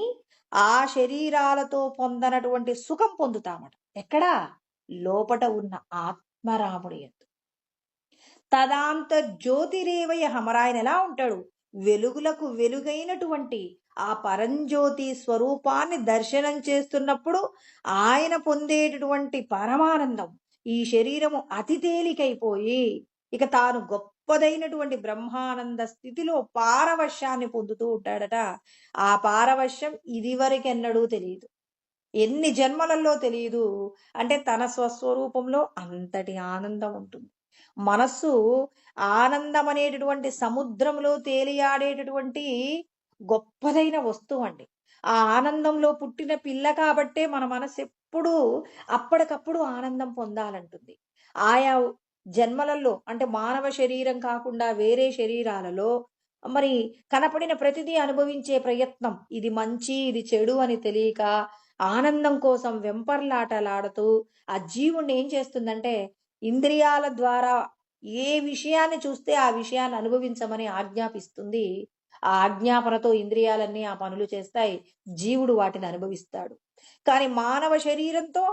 ఆ శరీరాలతో పొందనటువంటి సుఖం పొందుతామట. ఎక్కడా? లోపట ఉన్న ఆత్మరాముడి యందు. తదాంత జ్యోతిరేవయ, మరాయన ఎలా ఉంటాడు? వెలుగులకు వెలుగైనటువంటి ఆ పరంజ్యోతి స్వరూపాన్ని దర్శనం చేస్తున్నప్పుడు ఆయన పొందేటటువంటి పరమానందం, ఈ శరీరము అతి తేలికైపోయి ఇక తాను గొప్పదైనటువంటి బ్రహ్మానంద స్థితిలో పారవశ్యాన్ని పొందుతూ ఉంటాడట. ఆ పారవశ్యం ఇదివరకెన్నడూ తెలియదు, ఎన్ని జన్మలలో తెలియదు. అంటే తన స్వస్వరూపంలో అంతటి ఆనందం ఉంటుంది. మనస్సు ఆనందం అనేటటువంటి సముద్రంలో తేలియాడేటటువంటి గొప్పదైన వస్తువు అండి. ఆ ఆనందంలో పుట్టిన పిల్ల కాబట్టే మన మనసు ఎప్పుడూ అప్పటికప్పుడు ఆనందం పొందాలంటుంది. ఆయా జన్మలలో, అంటే మానవ శరీరం కాకుండా వేరే శరీరాలలో మరి కనపడిన ప్రతిదీ అనుభవించే ప్రయత్నం, ఇది మంచి ఇది చెడు అని తెలియక ఆనందం కోసం వెంపర్లాటలాడుతూ ఆ జీవుణ్ణి ఏం చేస్తుందంటే, ఇంద్రియాల ద్వారా ఏ విషయాన్ని చూస్తే ఆ విషయాన్ని అనుభవించమని ఆజ్ఞాపిస్తుంది. ఆ ఆజ్ఞాపనతో ఇంద్రియాలన్నీ ఆ పనులు చేస్తాయి, జీవుడు వాటిని అనుభవిస్తాడు. కానీ మానవ శరీరంతో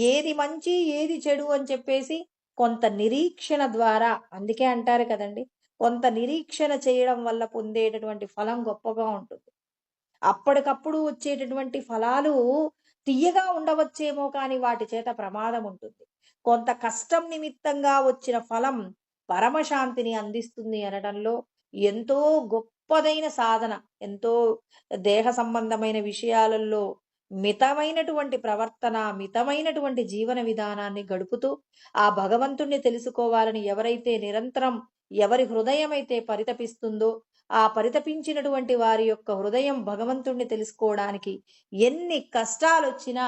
ఏది మంచి ఏది చెడు అని చెప్పేసి కొంత నిరీక్షణ ద్వారా, అందుకే అంటారు కదండి, కొంత నిరీక్షణ చేయడం వల్ల పొందేటటువంటి ఫలం గొప్పగా ఉంటుంది. అప్పటికప్పుడు వచ్చేటటువంటి ఫలాలు తియ్యగా ఉండవచ్చేమో, కానీ వాటి చేత ప్రమాదం ఉంటుంది. కొంత కష్టం నిమిత్తంగా వచ్చిన ఫలం పరమశాంతిని అందిస్తుంది అనడంలో ఎంతో గొప్పదైన సాధన. ఎంతో దేహ సంబంధమైన విషయాలలో మితమైనటువంటి ప్రవర్తన, మితమైనటువంటి జీవన విధానాన్ని గడుపుతూ ఆ భగవంతుణ్ణి తెలుసుకోవాలని ఎవరైతే నిరంతరం, ఎవరి హృదయం అయితే పరితపిస్తుందో, ఆ పరితపించినటువంటి వారి యొక్క హృదయం భగవంతుణ్ణి తెలుసుకోవడానికి ఎన్ని కష్టాలొచ్చినా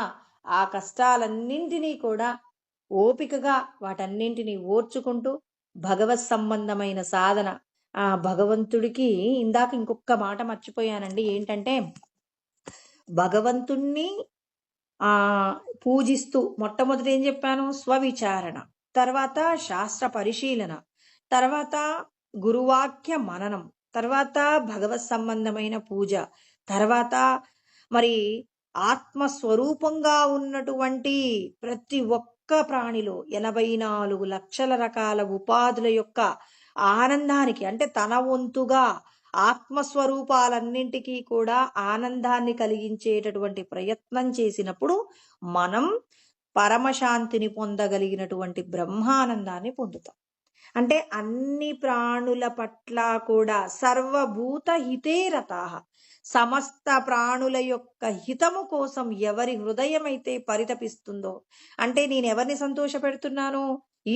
ఆ కష్టాలన్నింటినీ కూడా ఓపికగా వాటన్నింటినీ ఓర్చుకుంటూ భగవత్ సంబంధమైన సాధన, ఆ భగవంతుడికి ఇందాక ఇంకొక మాట మర్చిపోయానండి, ఏంటంటే భగవంతుణ్ణి ఆ పూజిస్తూ మొట్టమొదటి ఏం చెప్పాను? స్వవిచారణ, తర్వాత శాస్త్ర పరిశీలన, తర్వాత గురువాక్య మననం, తర్వాత భగవత్ సంబంధమైన పూజ, తర్వాత మరి ఆత్మస్వరూపంగా ఉన్నటువంటి ప్రతి ఒక్క ప్రాణిలో 84 లక్షల రకాల ఉపాధుల యొక్క ఆనందానికి, అంటే తన వంతుగా ఆత్మస్వరూపాలన్నింటికీ కూడా ఆనందాన్ని కలిగించేటటువంటి ప్రయత్నం చేసినప్పుడు మనం పరమశాంతిని పొందగలిగినటువంటి బ్రహ్మానందాన్ని పొందుతాం. అంటే అన్ని ప్రాణుల పట్ల కూడా సర్వభూత హితే రతాః, సమస్త ప్రాణుల యొక్క హితము కోసం ఎవరి హృదయమైతే పరితపిస్తుందో, అంటే నేను ఎవరిని సంతోషపెడుతున్నాను?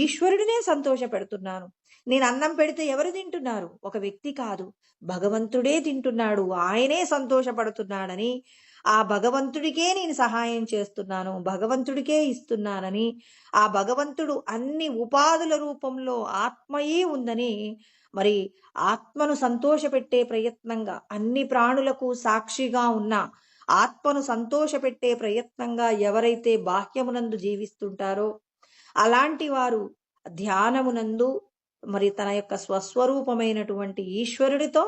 ఈశ్వరుడినే సంతోషపెడుతున్నాను. నేను అన్నం పెడితే ఎవరు తింటున్నారు? ఒక వ్యక్తి కాదు, భగవంతుడే తింటున్నాడు, ఆయనే సంతోషపడుతున్నాడని, ఆ భగవంతుడికే నేను సహాయం చేస్తున్నాను, భగవంతుడికే ఇస్తున్నానని, ఆ భగవంతుడు అన్ని ఉపాధుల రూపంలో ఆత్మయే ఉందని, మరి ఆత్మను సంతోషపెట్టే ప్రయత్నంగా, అన్ని ప్రాణులకు సాక్షిగా ఉన్న ఆత్మను సంతోషపెట్టే ప్రయత్నంగా ఎవరైతే బాహ్యమునందు జీవిస్తుంటారో అలాంటి వారు ధ్యానమునందు మరి తన యొక్క స్వస్వరూపమైనటువంటి ఈశ్వరుడితో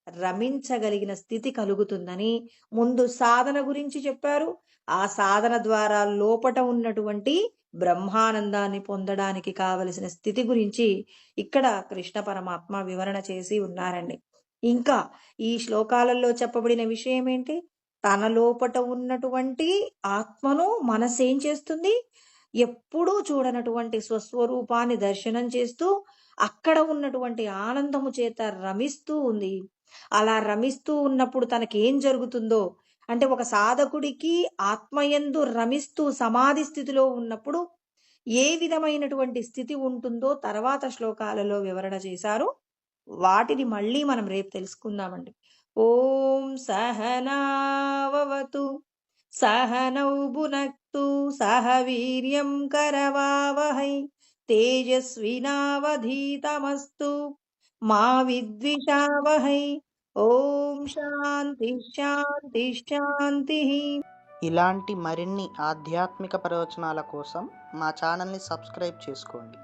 రమించగలిగిన స్థితి కలుగుతుందని ముందు సాధన గురించి చెప్పారు. ఆ సాధన ద్వారా లోపట ఉన్నటువంటి బ్రహ్మానందాన్ని పొందడానికి కావలసిన స్థితి గురించి ఇక్కడ కృష్ణ పరమాత్మ వివరణ చేసి ఉన్నారండి. ఇంకా ఈ శ్లోకాలలో చెప్పబడిన విషయం ఏంటి? తన లోపట ఉన్నటువంటి ఆత్మను మనసేం చేస్తుంది? ఎప్పుడూ చూడనటువంటి స్వస్వరూపాన్ని దర్శనం చేస్తూ అక్కడ ఉన్నటువంటి ఆనందము చేత రమిస్తూ ఉంది. అలా రమిస్తూ ఉన్నప్పుడు తనకేం జరుగుతుందో, అంటే ఒక సాధకుడికి ఆత్మయందు రమిస్తూ సమాధి స్థితిలో ఉన్నప్పుడు ఏ విధమైనటువంటి స్థితి ఉంటుందో తర్వాత శ్లోకాలలో వివరణ చేశారు. వాటిని మళ్ళీ మనం రేపు తెలుసుకుందామండి. ఓం సహనావవతు సహనౌ భునక్తు సహ వీర్యం కరవావహై తేజస్వినావధీతమస్తు మా విద్విషావహై. ఓం శాంతి శాంతి శాంతి. ఇలాంటి మరిన్ని ఆధ్యాత్మిక ప్రవచనాల కోసం మా ఛానల్ని సబ్స్క్రైబ్ చేసుకోండి.